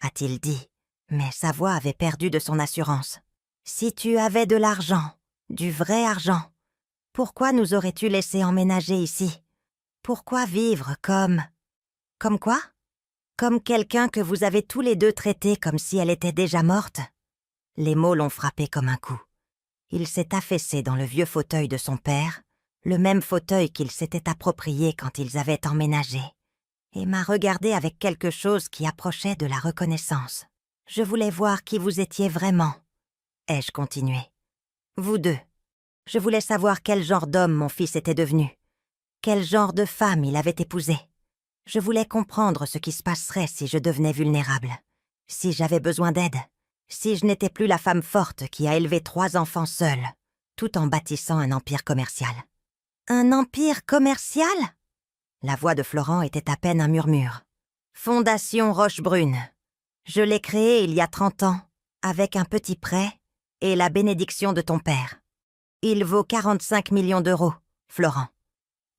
Speaker 1: a-t-il dit, mais sa voix avait perdu de son assurance. Si tu avais de l'argent, du vrai argent, pourquoi nous aurais-tu laissé emménager ici? Pourquoi vivre comme... Comme quoi? Comme quelqu'un que vous avez tous les deux traité comme si elle était déjà morte? Les mots l'ont frappé comme un coup. Il s'est affaissé dans le vieux fauteuil de son père, le même fauteuil qu'il s'était approprié quand ils avaient emménagé, et m'a regardé avec quelque chose qui approchait de la reconnaissance. Je voulais voir qui vous étiez vraiment, ai-je continué. Vous deux. Je voulais savoir quel genre d'homme mon fils était devenu, quel genre de femme il avait épousé. Je voulais comprendre ce qui se passerait si je devenais vulnérable, si j'avais besoin d'aide. Si je n'étais plus la femme forte qui a élevé 3 enfants seule, tout en bâtissant un empire commercial. Un empire commercial? La voix de Florent était à peine un murmure. Fondation Rochebrune. Je l'ai créée il y a 30 ans, avec un petit prêt et la bénédiction de ton père. Il vaut 45 millions d'euros, Florent.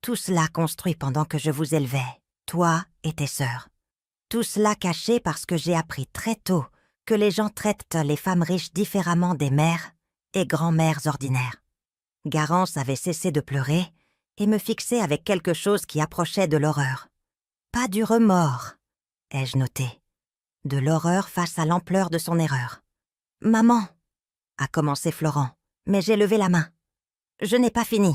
Speaker 1: Tout cela construit pendant que je vous élevais, toi et tes sœurs. Tout cela caché parce que j'ai appris très tôt que les gens traitent les femmes riches différemment des mères et grand-mères ordinaires. Garance avait cessé de pleurer et me fixait avec quelque chose qui approchait de l'horreur. Pas du remords, ai-je noté. De l'horreur face à l'ampleur de son erreur. « Maman !» a commencé Florent, mais j'ai levé la main. Je n'ai pas fini.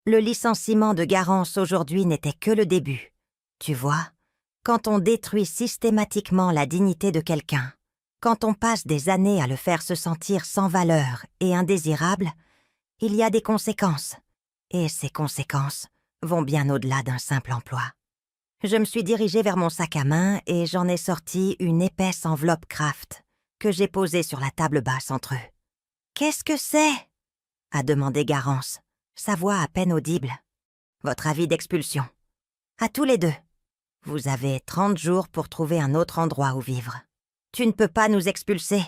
Speaker 1: Le licenciement de Garance aujourd'hui n'était que le début. Tu vois, quand on détruit systématiquement la dignité de quelqu'un, quand on passe des années à le faire se sentir sans valeur et indésirable, il y a des conséquences. Et ces conséquences vont bien au-delà d'un simple emploi. Je me suis dirigée vers mon sac à main et j'en ai sorti une épaisse enveloppe Kraft que j'ai posée sur la table basse entre eux. « Qu'est-ce que c'est ?» a demandé Garance, sa voix à peine audible. « Votre avis d'expulsion. À tous les deux. Vous avez 30 jours pour trouver un autre endroit où vivre. » « Tu ne peux pas nous expulser, »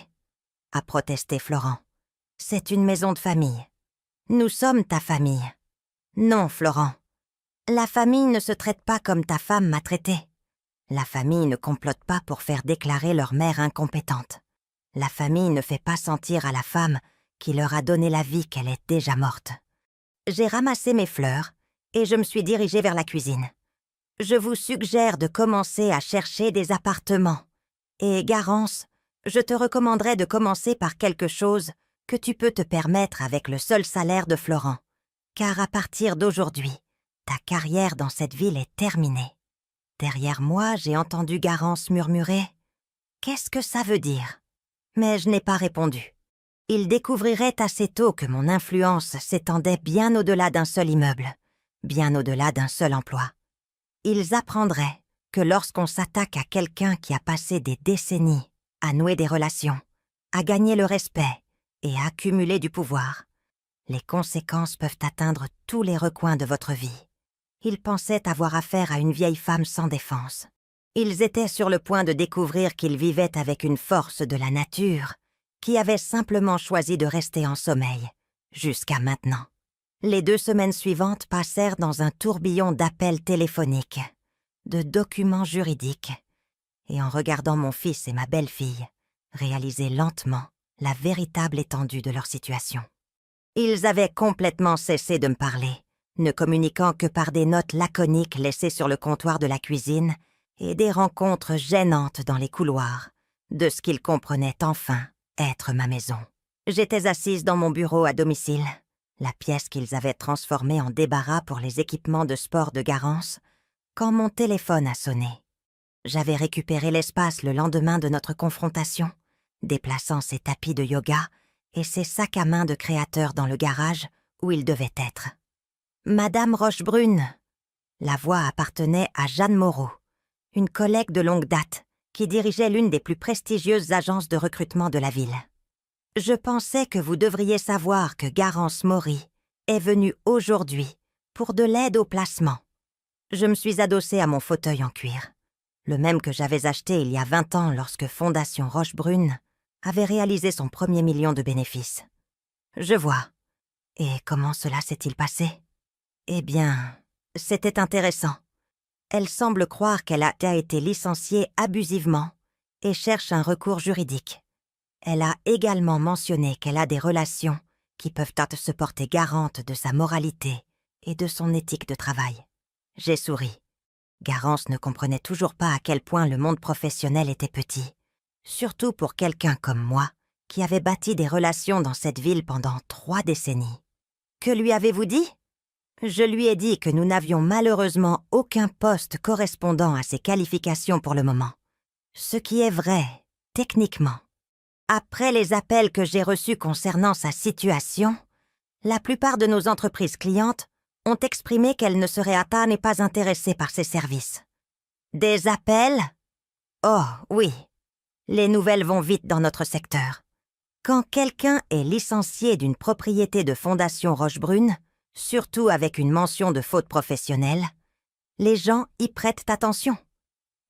Speaker 1: a protesté Florent. « C'est une maison de famille. Nous sommes ta famille. » « Non, Florent. La famille ne se traite pas comme ta femme m'a traité. La famille ne complote pas pour faire déclarer leur mère incompétente. La famille ne fait pas sentir à la femme qui leur a donné la vie qu'elle est déjà morte. » J'ai ramassé mes fleurs et je me suis dirigée vers la cuisine. « Je vous suggère de commencer à chercher des appartements. Et Garance, je te recommanderais de commencer par quelque chose que tu peux te permettre avec le seul salaire de Florent. Car à partir d'aujourd'hui, ta carrière dans cette ville est terminée. » Derrière moi, j'ai entendu Garance murmurer « Qu'est-ce que ça veut dire ?» Mais je n'ai pas répondu. Il découvrirait assez tôt que mon influence s'étendait bien au-delà d'un seul immeuble, bien au-delà d'un seul emploi. Ils apprendraient que lorsqu'on s'attaque à quelqu'un qui a passé des décennies à nouer des relations, à gagner le respect et à accumuler du pouvoir, les conséquences peuvent atteindre tous les recoins de votre vie. Ils pensaient avoir affaire à une vieille femme sans défense. Ils étaient sur le point de découvrir qu'ils vivaient avec une force de la nature qui avait simplement choisi de rester en sommeil, jusqu'à maintenant. Les 2 semaines suivantes passèrent dans un tourbillon d'appels téléphoniques, de documents juridiques, et en regardant mon fils et ma belle-fille réaliser lentement la véritable étendue de leur situation. Ils avaient complètement cessé de me parler, ne communiquant que par des notes laconiques laissées sur le comptoir de la cuisine et des rencontres gênantes dans les couloirs de ce qu'ils comprenaient enfin être ma maison. J'étais assise dans mon bureau à domicile, la pièce qu'ils avaient transformée en débarras pour les équipements de sport de Garance, quand mon téléphone a sonné. J'avais récupéré l'espace le lendemain de notre confrontation, déplaçant ses tapis de yoga et ses sacs à main de créateur dans le garage où ils devaient être. Madame Rochebrune. La voix appartenait à Jeanne Moreau, une collègue de longue date qui dirigeait l'une des plus prestigieuses agences de recrutement de la ville. Je pensais que vous devriez savoir que Garance Maury est venue aujourd'hui pour de l'aide au placement. Je me suis adossée à mon fauteuil en cuir, le même que j'avais acheté il y a 20 ans lorsque Fondation Rochebrune avait réalisé son premier million de bénéfices. Je vois. Et comment cela s'est-il passé? Eh bien, c'était intéressant. Elle semble croire qu'elle a été licenciée abusivement et cherche un recours juridique. Elle a également mentionné qu'elle a des relations qui peuvent se porter garantes de sa moralité et de son éthique de travail. J'ai souri. Garance ne comprenait toujours pas à quel point le monde professionnel était petit, surtout pour quelqu'un comme moi, qui avait bâti des relations dans cette ville pendant 3 décennies. Que lui avez-vous dit? Je lui ai dit que nous n'avions malheureusement aucun poste correspondant à ses qualifications pour le moment. Ce qui est vrai, techniquement. Après les appels que j'ai reçus concernant sa situation, la plupart de nos entreprises clientes ont exprimé qu'elles ne seraient pas intéressées par ses services. Des appels? Oh, oui. Les nouvelles vont vite dans notre secteur. Quand quelqu'un est licencié d'une propriété de Fondation Rochebrune, surtout avec une mention de faute professionnelle, les gens y prêtent attention.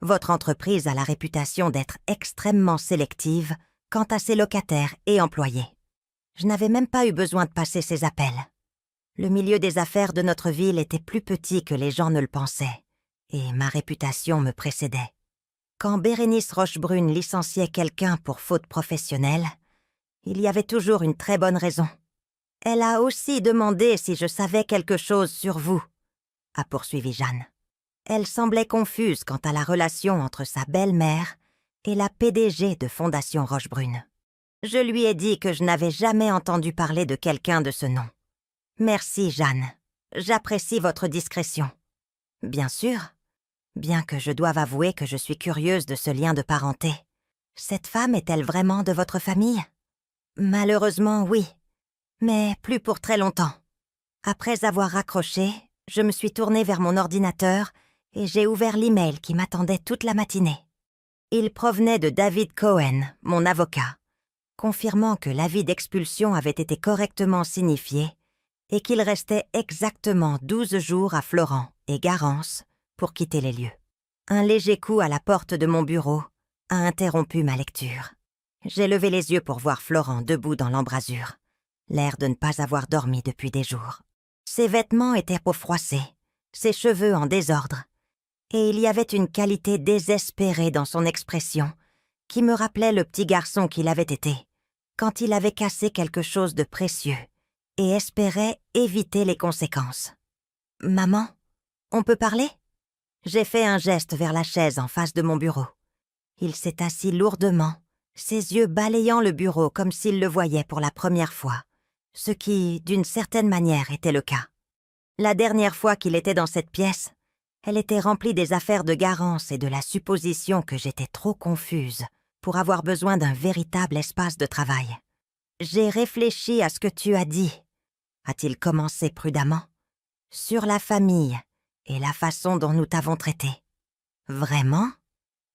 Speaker 1: Votre entreprise a la réputation d'être extrêmement sélective quant à ses locataires et employés. Je n'avais même pas eu besoin de passer ces appels. Le milieu des affaires de notre ville était plus petit que les gens ne le pensaient, et ma réputation me précédait. Quand Bérénice Rochebrune licenciait quelqu'un pour faute professionnelle, il y avait toujours une très bonne raison. Elle a aussi demandé si je savais quelque chose sur vous, a poursuivi Jeanne. Elle semblait confuse quant à la relation entre sa belle-mère et la PDG de Fondation Rochebrune. Je lui ai dit que je n'avais jamais entendu parler de quelqu'un de ce nom. Merci, Jeanne. J'apprécie votre discrétion. Bien sûr, bien que je doive avouer que je suis curieuse de ce lien de parenté. Cette femme est-elle vraiment de votre famille? Malheureusement, oui, mais plus pour très longtemps. Après avoir raccroché, je me suis tournée vers mon ordinateur et j'ai ouvert l'email qui m'attendait toute la matinée. Il provenait de David Cohen, mon avocat, confirmant que l'avis d'expulsion avait été correctement signifié et qu'il restait exactement 12 jours à Florent et Garance pour quitter les lieux. Un léger coup à la porte de mon bureau a interrompu ma lecture. J'ai levé les yeux pour voir Florent debout dans l'embrasure, l'air de ne pas avoir dormi depuis des jours. Ses vêtements étaient froissés, ses cheveux en désordre, et il y avait une qualité désespérée dans son expression qui me rappelait le petit garçon qu'il avait été quand il avait cassé quelque chose de précieux et espérait éviter les conséquences. « Maman, on peut parler ?» J'ai fait un geste vers la chaise en face de mon bureau. Il s'est assis lourdement, ses yeux balayant le bureau comme s'il le voyait pour la première fois, ce qui, d'une certaine manière, était le cas. La dernière fois qu'il était dans cette pièce, elle était remplie des affaires de Garance et de la supposition que j'étais trop confuse pour avoir besoin d'un véritable espace de travail. « J'ai réfléchi à ce que tu as dit, » a-t-il commencé prudemment, « sur la famille et la façon dont nous t'avons traité. » Vraiment?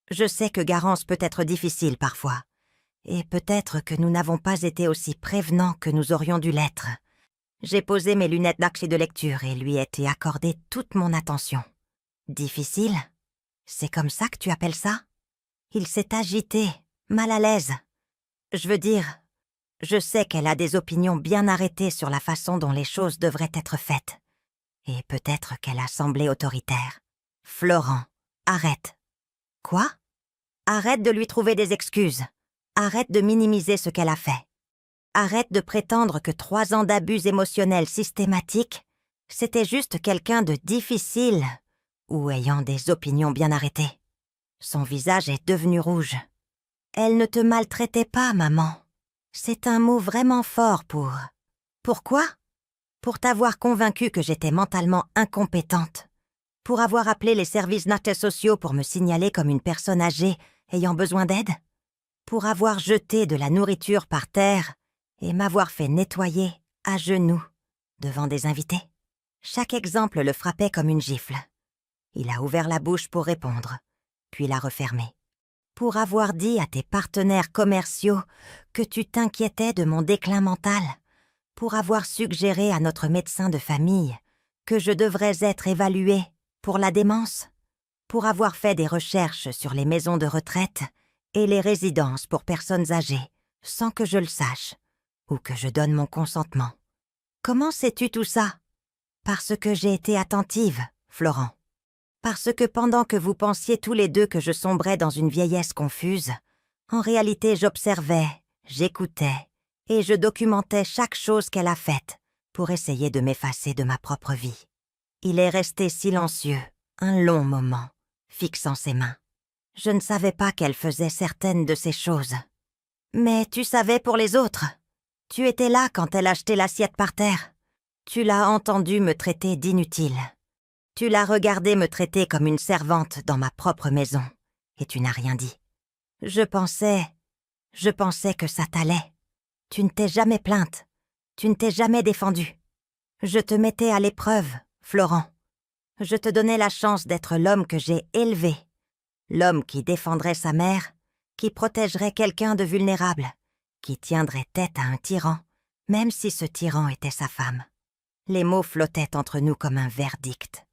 Speaker 1: Je sais que Garance peut être difficile parfois, et peut-être que nous n'avons pas été aussi prévenants que nous aurions dû l'être. J'ai posé mes lunettes d'archi de lecture et lui ai été accordé toute mon attention. Difficile? C'est comme ça que tu appelles ça? Il s'est agité, mal à l'aise. Je veux dire, je sais qu'elle a des opinions bien arrêtées sur la façon dont les choses devraient être faites. Et peut-être qu'elle a semblé autoritaire. Florent, arrête. Quoi? Arrête de lui trouver des excuses. Arrête de minimiser ce qu'elle a fait. Arrête de prétendre que 3 ans d'abus émotionnels systématiques, c'était juste quelqu'un de difficile ou ayant des opinions bien arrêtées. Son visage est devenu rouge. « Elle ne te maltraitait pas, maman. C'est un mot vraiment fort pour... » Pourquoi ? Pour t'avoir convaincue que j'étais mentalement incompétente. Pour avoir appelé les services sociaux pour me signaler comme une personne âgée ayant besoin d'aide. Pour avoir jeté de la nourriture par terre et m'avoir fait nettoyer à genoux devant des invités. Chaque exemple le frappait comme une gifle. Il a ouvert la bouche pour répondre, puis l'a refermée. Pour avoir dit à tes partenaires commerciaux que tu t'inquiétais de mon déclin mental. Pour avoir suggéré à notre médecin de famille que je devrais être évaluée pour la démence. Pour avoir fait des recherches sur les maisons de retraite et les résidences pour personnes âgées sans que je le sache ou que je donne mon consentement. Comment sais-tu tout ça ? Parce que j'ai été attentive, Florent. Parce que pendant que vous pensiez tous les deux que je sombrais dans une vieillesse confuse, en réalité j'observais, j'écoutais et je documentais chaque chose qu'elle a faite pour essayer de m'effacer de ma propre vie. Il est resté silencieux, un long moment, fixant ses mains. Je ne savais pas qu'elle faisait certaines de ces choses. Mais tu savais pour les autres. Tu étais là quand elle achetait l'assiette par terre. Tu l'as entendu me traiter d'inutile. Tu l'as regardé me traiter comme une servante dans ma propre maison, et tu n'as rien dit. Je pensais que ça t'allait. Tu ne t'es jamais plainte. Tu ne t'es jamais défendue. Je te mettais à l'épreuve, Florent. Je te donnais la chance d'être l'homme que j'ai élevé. L'homme qui défendrait sa mère, qui protégerait quelqu'un de vulnérable, qui tiendrait tête à un tyran, même si ce tyran était sa femme. Les mots flottaient entre nous comme un verdict.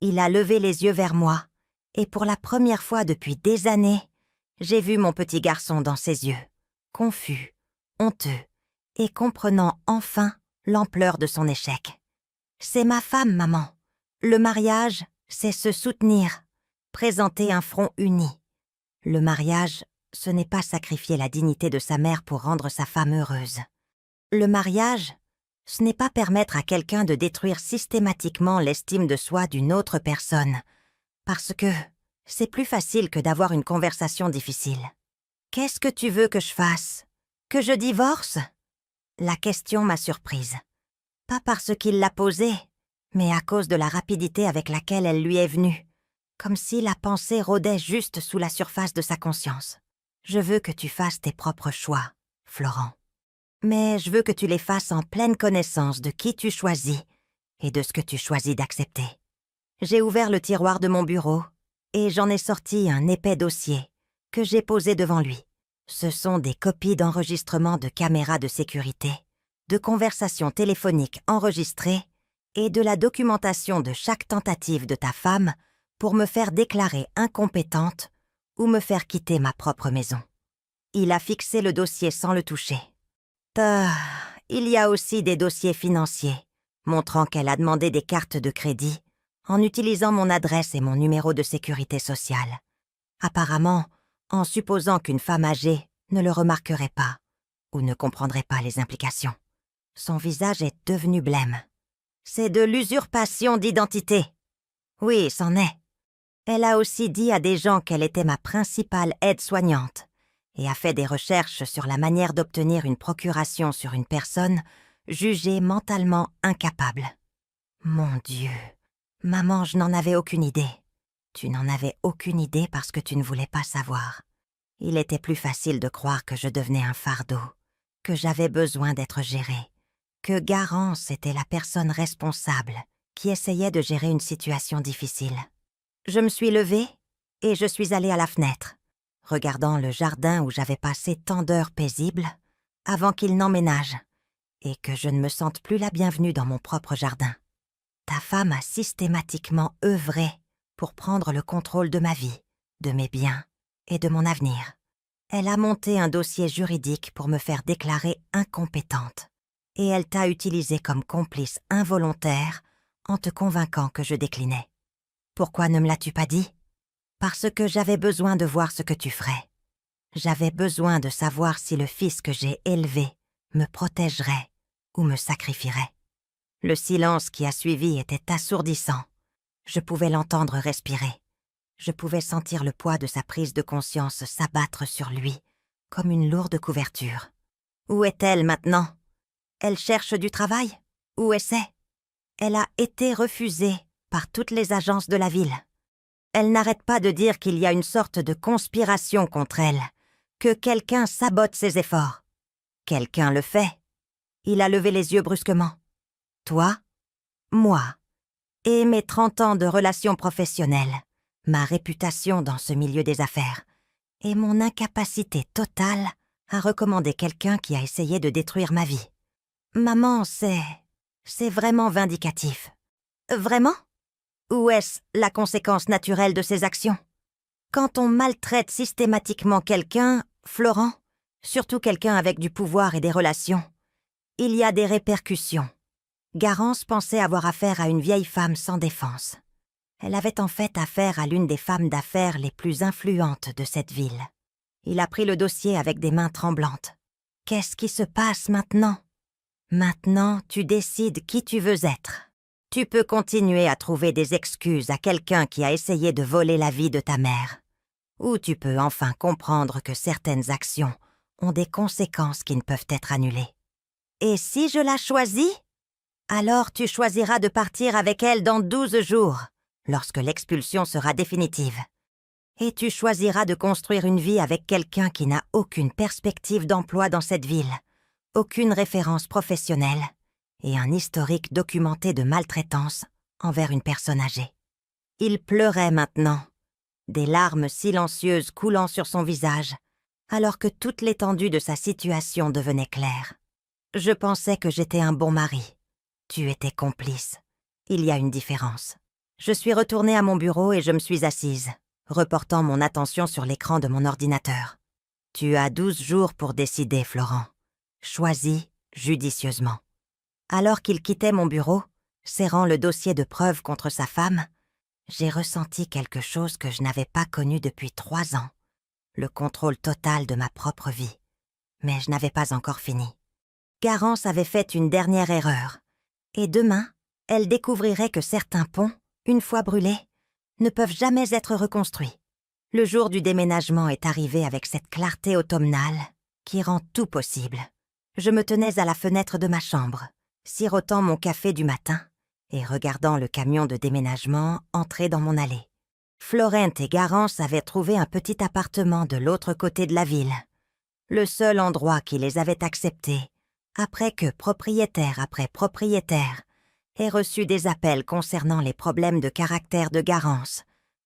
Speaker 1: Il a levé les yeux vers moi, et pour la première fois depuis des années, j'ai vu mon petit garçon dans ses yeux, confus, honteux, et comprenant enfin l'ampleur de son échec. C'est ma femme, maman. Le mariage, c'est se soutenir, présenter un front uni. Le mariage, ce n'est pas sacrifier la dignité de sa mère pour rendre sa femme heureuse. Le mariage, ce n'est pas permettre à quelqu'un de détruire systématiquement l'estime de soi d'une autre personne, parce que c'est plus facile que d'avoir une conversation difficile. Qu'est-ce que tu veux que je fasse ? Que je divorce ? La question m'a surprise. Pas parce qu'il l'a posée, mais à cause de la rapidité avec laquelle elle lui est venue, comme si la pensée rôdait juste sous la surface de sa conscience. Je veux que tu fasses tes propres choix, Florent. Mais je veux que tu les fasses en pleine connaissance de qui tu choisis et de ce que tu choisis d'accepter. J'ai ouvert le tiroir de mon bureau et j'en ai sorti un épais dossier que j'ai posé devant lui. Ce sont des copies d'enregistrements de caméras de sécurité, de conversations téléphoniques enregistrées et de la documentation de chaque tentative de ta femme pour me faire déclarer incompétente ou me faire quitter ma propre maison. Il a fixé le dossier sans le toucher. Il y a aussi des dossiers financiers, montrant qu'elle a demandé des cartes de crédit en utilisant mon adresse et mon numéro de sécurité sociale. Apparemment, en supposant qu'une femme âgée ne le remarquerait pas ou ne comprendrait pas les implications. Son visage est devenu blême. C'est de l'usurpation d'identité. Oui, c'en est. Elle a aussi dit à des gens qu'elle était ma principale aide-soignante et a fait des recherches sur la manière d'obtenir une procuration sur une personne jugée mentalement incapable. Mon Dieu, maman, je n'en avais aucune idée. Tu n'en avais aucune idée parce que tu ne voulais pas savoir. Il était plus facile de croire que je devenais un fardeau, que j'avais besoin d'être gérée, que Garance était la personne responsable qui essayait de gérer une situation difficile. Je me suis levée et je suis allée à la fenêtre, regardant le jardin où j'avais passé tant d'heures paisibles avant qu'il n'emménage et que je ne me sente plus la bienvenue dans mon propre jardin. Ta femme a systématiquement œuvré pour prendre le contrôle de ma vie, de mes biens et de mon avenir. Elle a monté un dossier juridique pour me faire déclarer incompétente et elle t'a utilisé comme complice involontaire en te convainquant que je déclinais. Pourquoi ne me l'as-tu pas dit ? Parce que j'avais besoin de voir ce que tu ferais. J'avais besoin de savoir si le fils que j'ai élevé me protégerait ou me sacrifierait. Le silence qui a suivi était assourdissant. Je pouvais l'entendre respirer. Je pouvais sentir le poids de sa prise de conscience s'abattre sur lui, comme une lourde couverture. Où est-elle maintenant? Elle cherche du travail? Où est-ce? Elle a été refusée par toutes les agences de la ville. Elle n'arrête pas de dire qu'il y a une sorte de conspiration contre elle, que quelqu'un sabote ses efforts. Quelqu'un le fait. Il a levé les yeux brusquement. Toi, moi, et mes 30 ans de relations professionnelles, ma réputation dans ce milieu des affaires, et mon incapacité totale à recommander quelqu'un qui a essayé de détruire ma vie. Maman, c'est vraiment vindicatif. Vraiment? Ou est-ce la conséquence naturelle de ses actions? Quand on maltraite systématiquement quelqu'un, Florent, surtout quelqu'un avec du pouvoir et des relations, il y a des répercussions. Garance pensait avoir affaire à une vieille femme sans défense. Elle avait en fait affaire à l'une des femmes d'affaires les plus influentes de cette ville. Il a pris le dossier avec des mains tremblantes. Qu'est-ce qui se passe maintenant? Maintenant, tu décides qui tu veux être. Tu peux continuer à trouver des excuses à quelqu'un qui a essayé de voler la vie de ta mère. Ou tu peux enfin comprendre que certaines actions ont des conséquences qui ne peuvent être annulées. Et si je la choisis? Alors tu choisiras de partir avec elle dans 12 jours, lorsque l'expulsion sera définitive. Et tu choisiras de construire une vie avec quelqu'un qui n'a aucune perspective d'emploi dans cette ville, aucune référence professionnelle et un historique documenté de maltraitance envers une personne âgée. Il pleurait maintenant, des larmes silencieuses coulant sur son visage, alors que toute l'étendue de sa situation devenait claire. Je pensais que j'étais un bon mari. Tu étais complice. Il y a une différence. Je suis retournée à mon bureau et je me suis assise, reportant mon attention sur l'écran de mon ordinateur. Tu as 12 jours pour décider, Florent. Choisis judicieusement. Alors qu'il quittait mon bureau, serrant le dossier de preuves contre sa femme, j'ai ressenti quelque chose que je n'avais pas connu depuis 3 ans. Le contrôle total de ma propre vie. Mais je n'avais pas encore fini. Garance avait fait une dernière erreur. Et demain, elle découvrirait que certains ponts, une fois brûlés, ne peuvent jamais être reconstruits. Le jour du déménagement est arrivé avec cette clarté automnale qui rend tout possible. Je me tenais à la fenêtre de ma chambre, sirotant mon café du matin et regardant le camion de déménagement entrer dans mon allée. Florent et Garance avaient trouvé un petit appartement de l'autre côté de la ville, le seul endroit qui les avait acceptés, après que propriétaire après propriétaire ait reçu des appels concernant les problèmes de caractère de Garance,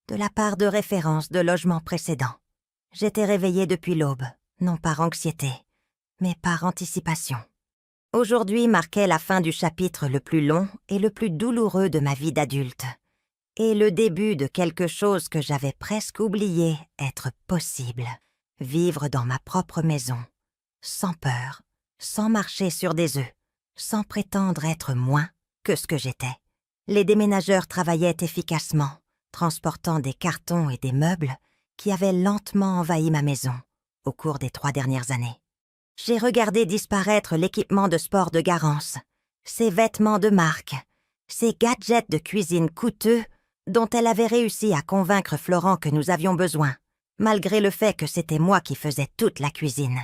Speaker 1: de la part de références de logements précédents. J'étais réveillée depuis l'aube, non par anxiété, mais par anticipation. Aujourd'hui marquait la fin du chapitre le plus long et le plus douloureux de ma vie d'adulte, et le début de quelque chose que j'avais presque oublié être possible, vivre dans ma propre maison, sans peur, sans marcher sur des œufs, sans prétendre être moins que ce que j'étais. Les déménageurs travaillaient efficacement, transportant des cartons et des meubles qui avaient lentement envahi ma maison au cours des 3 dernières années. J'ai regardé disparaître l'équipement de sport de Garance, ses vêtements de marque, ses gadgets de cuisine coûteux dont elle avait réussi à convaincre Florent que nous avions besoin, malgré le fait que c'était moi qui faisais toute la cuisine.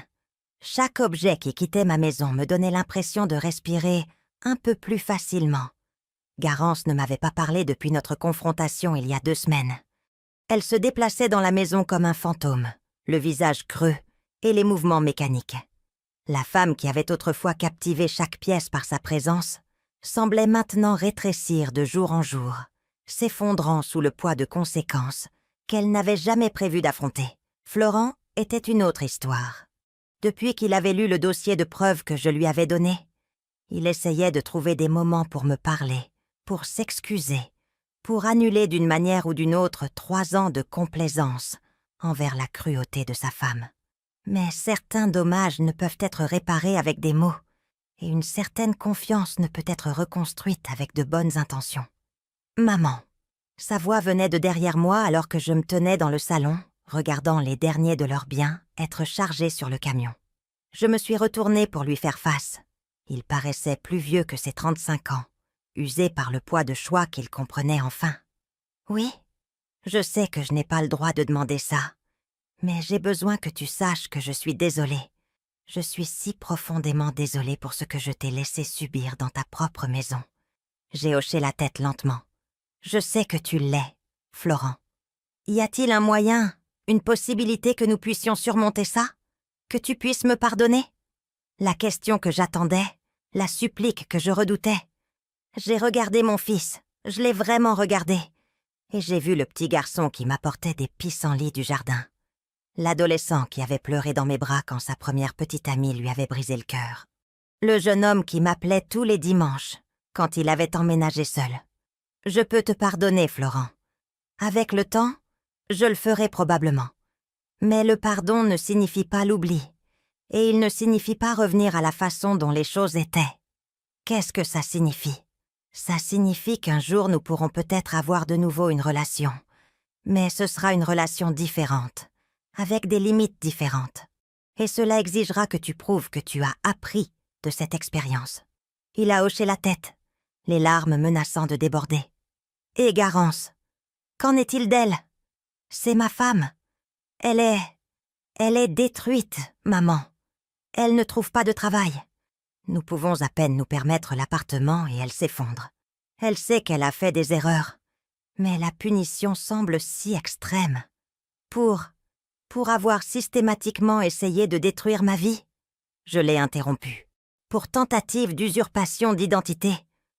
Speaker 1: Chaque objet qui quittait ma maison me donnait l'impression de respirer un peu plus facilement. Garance ne m'avait pas parlé depuis notre confrontation il y a 2 semaines. Elle se déplaçait dans la maison comme un fantôme, le visage creux et les mouvements mécaniques. La femme qui avait autrefois captivé chaque pièce par sa présence semblait maintenant rétrécir de jour en jour, s'effondrant sous le poids de conséquences qu'elle n'avait jamais prévu d'affronter. Florent était une autre histoire. Depuis qu'il avait lu le dossier de preuves que je lui avais donné, il essayait de trouver des moments pour me parler, pour s'excuser, pour annuler d'une manière ou d'une autre 3 ans de complaisance envers la cruauté de sa femme. Mais certains dommages ne peuvent être réparés avec des mots, et une certaine confiance ne peut être reconstruite avec de bonnes intentions. « Maman !» Sa voix venait de derrière moi alors que je me tenais dans le salon, regardant les derniers de leurs biens être chargés sur le camion. Je me suis retournée pour lui faire face. Il paraissait plus vieux que ses 35 ans, usé par le poids de choix qu'il comprenait enfin. « Oui ?» Je sais que je n'ai pas le droit de demander ça, mais j'ai besoin que tu saches que je suis désolée. Je suis si profondément désolée pour ce que je t'ai laissé subir dans ta propre maison. » J'ai hoché la tête lentement. « Je sais que tu l'es, Florent. Y a-t-il un moyen, une possibilité que nous puissions surmonter ça? Que tu puisses me pardonner? » La question que j'attendais, la supplique que je redoutais. J'ai regardé mon fils, je l'ai vraiment regardé, et j'ai vu le petit garçon qui m'apportait des pissenlits du jardin. L'adolescent qui avait pleuré dans mes bras quand sa première petite amie lui avait brisé le cœur. Le jeune homme qui m'appelait tous les dimanches, quand il avait emménagé seul. Je peux te pardonner, Florent. Avec le temps, je le ferai probablement. Mais le pardon ne signifie pas l'oubli, et il ne signifie pas revenir à la façon dont les choses étaient. Qu'est-ce que ça signifie? Ça signifie qu'un jour nous pourrons peut-être avoir de nouveau une relation, mais ce sera une relation différente, avec des limites différentes. Et cela exigera que tu prouves que tu as appris de cette expérience. Il a hoché la tête, les larmes menaçant de déborder. « Et Garance, qu'en est-il d'elle? C'est ma femme. Elle est détruite, maman. Elle ne trouve pas de travail. Nous pouvons à peine nous permettre l'appartement et elle s'effondre. Elle sait qu'elle a fait des erreurs, mais la punition semble si extrême. Pour avoir systématiquement essayé de détruire ma vie, je l'ai interrompue. Pour tentative d'usurpation d'identité,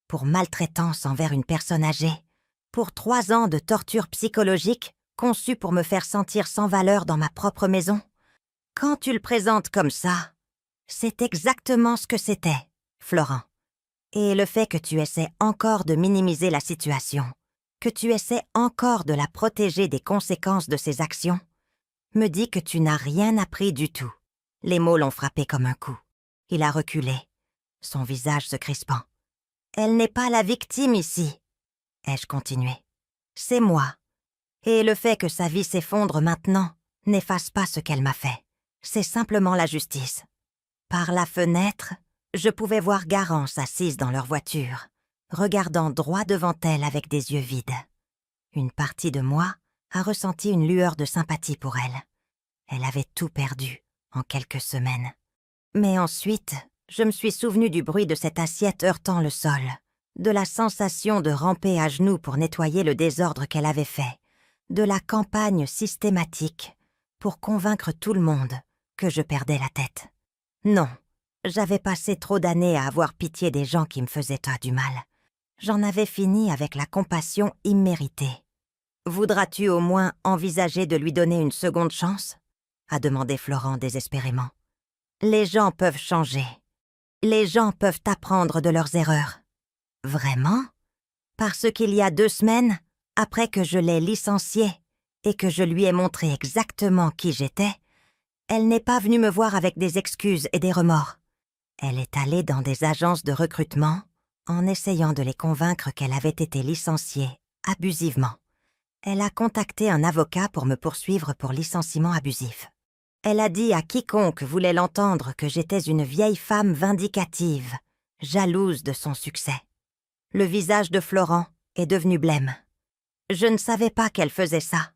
Speaker 1: pour maltraitance envers une personne âgée, pour 3 ans de torture psychologique conçue pour me faire sentir sans valeur dans ma propre maison. Quand tu le présentes comme ça, c'est exactement ce que c'était, Florent. Et le fait que tu essaies encore de minimiser la situation, que tu essaies encore de la protéger des conséquences de ses actions, me dit que tu n'as rien appris du tout. Les mots l'ont frappé comme un coup. Il a reculé, son visage se crispant. « Elle n'est pas la victime ici, » ai-je continué. « C'est moi. Et le fait que sa vie s'effondre maintenant n'efface pas ce qu'elle m'a fait. C'est simplement la justice. » Par la fenêtre, je pouvais voir Garance assise dans leur voiture, regardant droit devant elle avec des yeux vides. Une partie de moi a ressenti une lueur de sympathie pour elle. Elle avait tout perdu en quelques semaines. Mais ensuite, je me suis souvenu du bruit de cette assiette heurtant le sol, de la sensation de ramper à genoux pour nettoyer le désordre qu'elle avait fait, de la campagne systématique pour convaincre tout le monde que je perdais la tête. Non, j'avais passé trop d'années à avoir pitié des gens qui me faisaient du mal. J'en avais fini avec la compassion imméritée. « Voudras-tu au moins envisager de lui donner une seconde chance ?» a demandé Florent désespérément. « Les gens peuvent changer. Les gens peuvent apprendre de leurs erreurs. » « Vraiment? Parce qu'il y a 2 semaines, après que je l'ai licenciée et que je lui ai montré exactement qui j'étais, elle n'est pas venue me voir avec des excuses et des remords. Elle est allée dans des agences de recrutement en essayant de les convaincre qu'elle avait été licenciée abusivement. Elle a contacté un avocat pour me poursuivre pour licenciement abusif. Elle a dit à quiconque voulait l'entendre que j'étais une vieille femme vindicative, jalouse de son succès. Le visage de Florent est devenu blême. Je ne savais pas qu'elle faisait ça.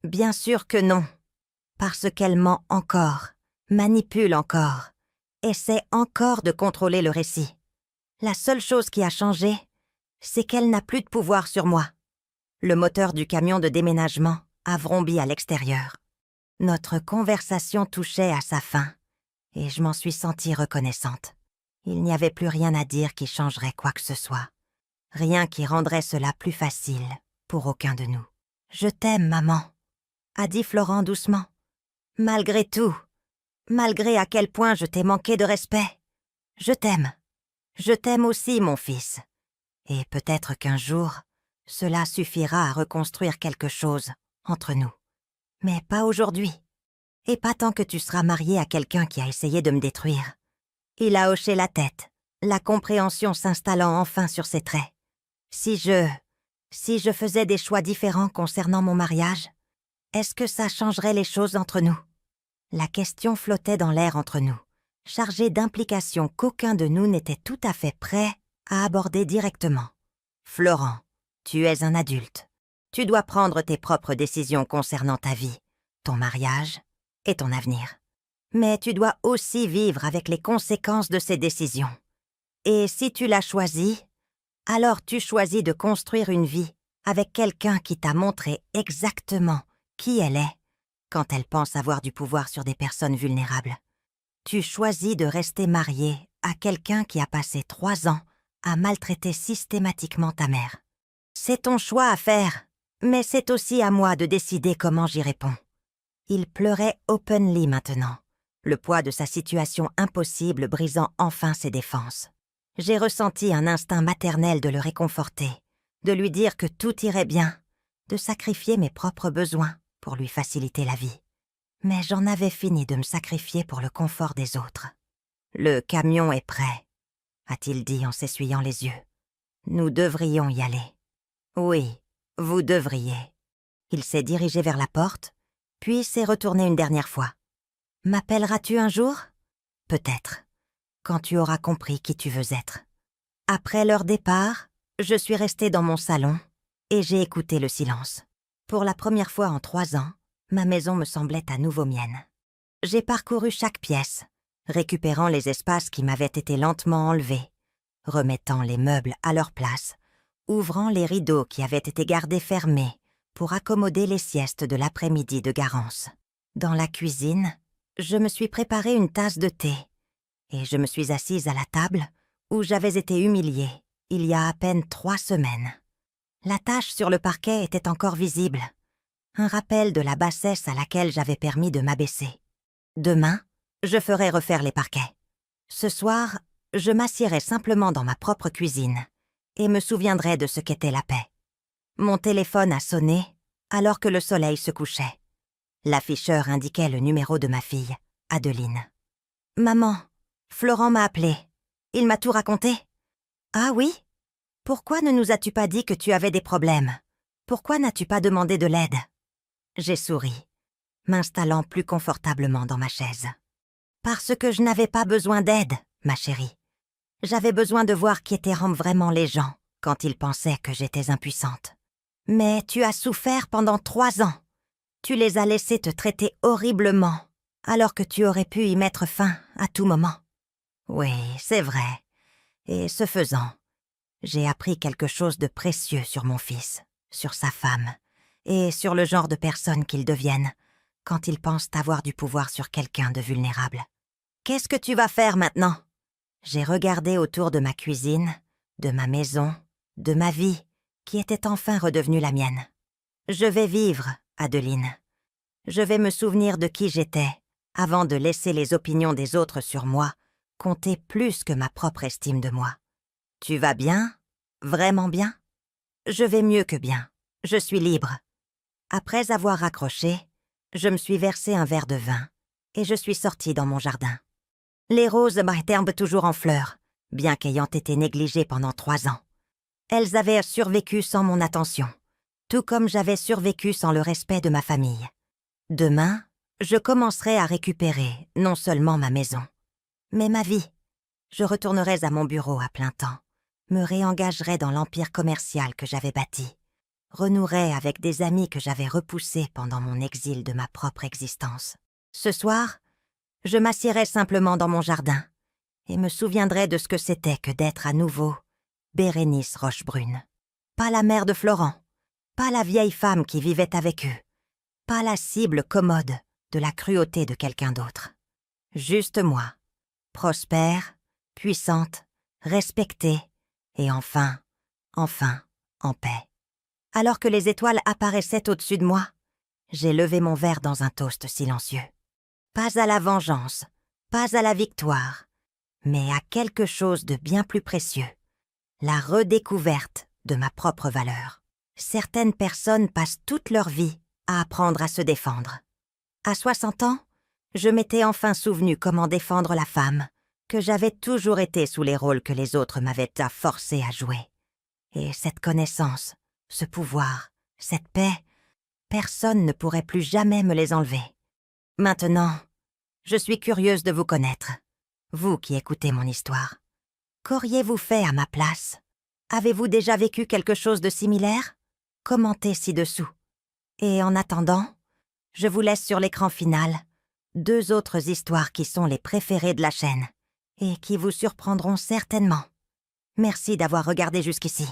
Speaker 1: Bien sûr que non, parce qu'elle ment encore, manipule encore, essaie encore de contrôler le récit. La seule chose qui a changé, c'est qu'elle n'a plus de pouvoir sur moi. Le moteur du camion de déménagement a vrombi à l'extérieur. Notre conversation touchait à sa fin, et je m'en suis sentie reconnaissante. Il n'y avait plus rien à dire qui changerait quoi que ce soit. Rien qui rendrait cela plus facile pour aucun de nous. « Je t'aime, maman », a dit Florent doucement. « Malgré tout, malgré à quel point je t'ai manqué de respect, je t'aime. Je t'aime aussi, mon fils. Et peut-être qu'un jour, cela suffira à reconstruire quelque chose entre nous. Mais pas aujourd'hui. Et pas tant que tu seras marié à quelqu'un qui a essayé de me détruire. » Il a hoché la tête, la compréhension s'installant enfin sur ses traits. Si je faisais des choix différents concernant mon mariage, est-ce que ça changerait les choses entre nous? La question flottait dans l'air entre nous, chargée d'implications qu'aucun de nous n'était tout à fait prêt à aborder directement. « Florent, tu es un adulte. Tu dois prendre tes propres décisions concernant ta vie, ton mariage et ton avenir. Mais tu dois aussi vivre avec les conséquences de ces décisions. Et si tu l'as choisi, alors tu choisis de construire une vie avec quelqu'un qui t'a montré exactement qui elle est quand elle pense avoir du pouvoir sur des personnes vulnérables. Tu choisis de rester marié à quelqu'un qui a passé 3 ans à maltraiter systématiquement ta mère. C'est ton choix à faire, mais c'est aussi à moi de décider comment j'y réponds. Il pleurait openly maintenant, le poids de sa situation impossible brisant enfin ses défenses. J'ai ressenti un instinct maternel de le réconforter, de lui dire que tout irait bien, de sacrifier mes propres besoins pour lui faciliter la vie. Mais j'en avais fini de me sacrifier pour le confort des autres. « Le camion est prêt », a-t-il dit en s'essuyant les yeux. « Nous devrions y aller. »« Oui, vous devriez. » Il s'est dirigé vers la porte, puis s'est retourné une dernière fois. « M'appelleras-tu un jour ? Peut-être, quand tu auras compris qui tu veux être. » Après leur départ, je suis restée dans mon salon et j'ai écouté le silence. Pour la première fois en 3 ans, ma maison me semblait à nouveau mienne. J'ai parcouru chaque pièce, récupérant les espaces qui m'avaient été lentement enlevés, remettant les meubles à leur place, ouvrant les rideaux qui avaient été gardés fermés pour accommoder les siestes de l'après-midi de Garance. Dans la cuisine, je me suis préparé une tasse de thé et je me suis assise à la table où j'avais été humiliée il y a à peine 3 semaines. La tache sur le parquet était encore visible, un rappel de la bassesse à laquelle j'avais permis de m'abaisser. Demain, je ferai refaire les parquets. Ce soir, je m'assiérai simplement dans ma propre cuisine et me souviendrai de ce qu'était la paix. Mon téléphone a sonné alors que le soleil se couchait. L'afficheur indiquait le numéro de ma fille, Adeline. « Maman, Florent m'a appelé. Il m'a tout raconté. »« Ah oui ? Pourquoi ne nous as-tu pas dit que tu avais des problèmes ? Pourquoi n'as-tu pas demandé de l'aide ?» J'ai souri, m'installant plus confortablement dans ma chaise. « Parce que je n'avais pas besoin d'aide, ma chérie. J'avais besoin de voir qui étaient vraiment les gens quand ils pensaient que j'étais impuissante. Mais tu as souffert pendant 3 ans. Tu les as laissés te traiter horriblement, alors que tu aurais pu y mettre fin à tout moment. Oui, c'est vrai. Et ce faisant, j'ai appris quelque chose de précieux sur mon fils, sur sa femme, et sur le genre de personnes qu'ils deviennent quand ils pensent avoir du pouvoir sur quelqu'un de vulnérable. Qu'est-ce que tu vas faire maintenant ? J'ai regardé autour de ma cuisine, de ma maison, de ma vie, qui était enfin redevenue la mienne. Je vais vivre, Adeline. Je vais me souvenir de qui j'étais, avant de laisser les opinions des autres sur moi compter plus que ma propre estime de moi. Tu vas bien ? Vraiment bien ? Je vais mieux que bien. Je suis libre. Après avoir raccroché, je me suis versé un verre de vin et je suis sortie dans mon jardin. Les roses m'étaient toujours en fleurs, bien qu'ayant été négligées pendant 3 ans. Elles avaient survécu sans mon attention, tout comme j'avais survécu sans le respect de ma famille. Demain, je commencerai à récupérer non seulement ma maison, mais ma vie. Je retournerai à mon bureau à plein temps, me réengagerai dans l'empire commercial que j'avais bâti, renouerai avec des amis que j'avais repoussés pendant mon exil de ma propre existence. Ce soir, je m'assiérai simplement dans mon jardin et me souviendrai de ce que c'était que d'être à nouveau Bérénice Rochebrune. Pas la mère de Florent, pas la vieille femme qui vivait avec eux, pas la cible commode de la cruauté de quelqu'un d'autre. Juste moi, prospère, puissante, respectée et enfin, en paix. Alors que les étoiles apparaissaient au-dessus de moi, j'ai levé mon verre dans un toast silencieux. Pas à la vengeance, pas à la victoire, mais à quelque chose de bien plus précieux, la redécouverte de ma propre valeur. Certaines personnes passent toute leur vie à apprendre à se défendre. À 60 ans, je m'étais enfin souvenu comment défendre la femme, que j'avais toujours été sous les rôles que les autres m'avaient forcé à jouer. Et cette connaissance, ce pouvoir, cette paix, personne ne pourrait plus jamais me les enlever. Maintenant, je suis curieuse de vous connaître, vous qui écoutez mon histoire. Qu'auriez-vous fait à ma place ? Avez-vous déjà vécu quelque chose de similaire ? commentez ci-dessous. Et en attendant, je vous laisse sur l'écran final 2 autres histoires qui sont les préférées de la chaîne et qui vous surprendront certainement. Merci d'avoir regardé jusqu'ici.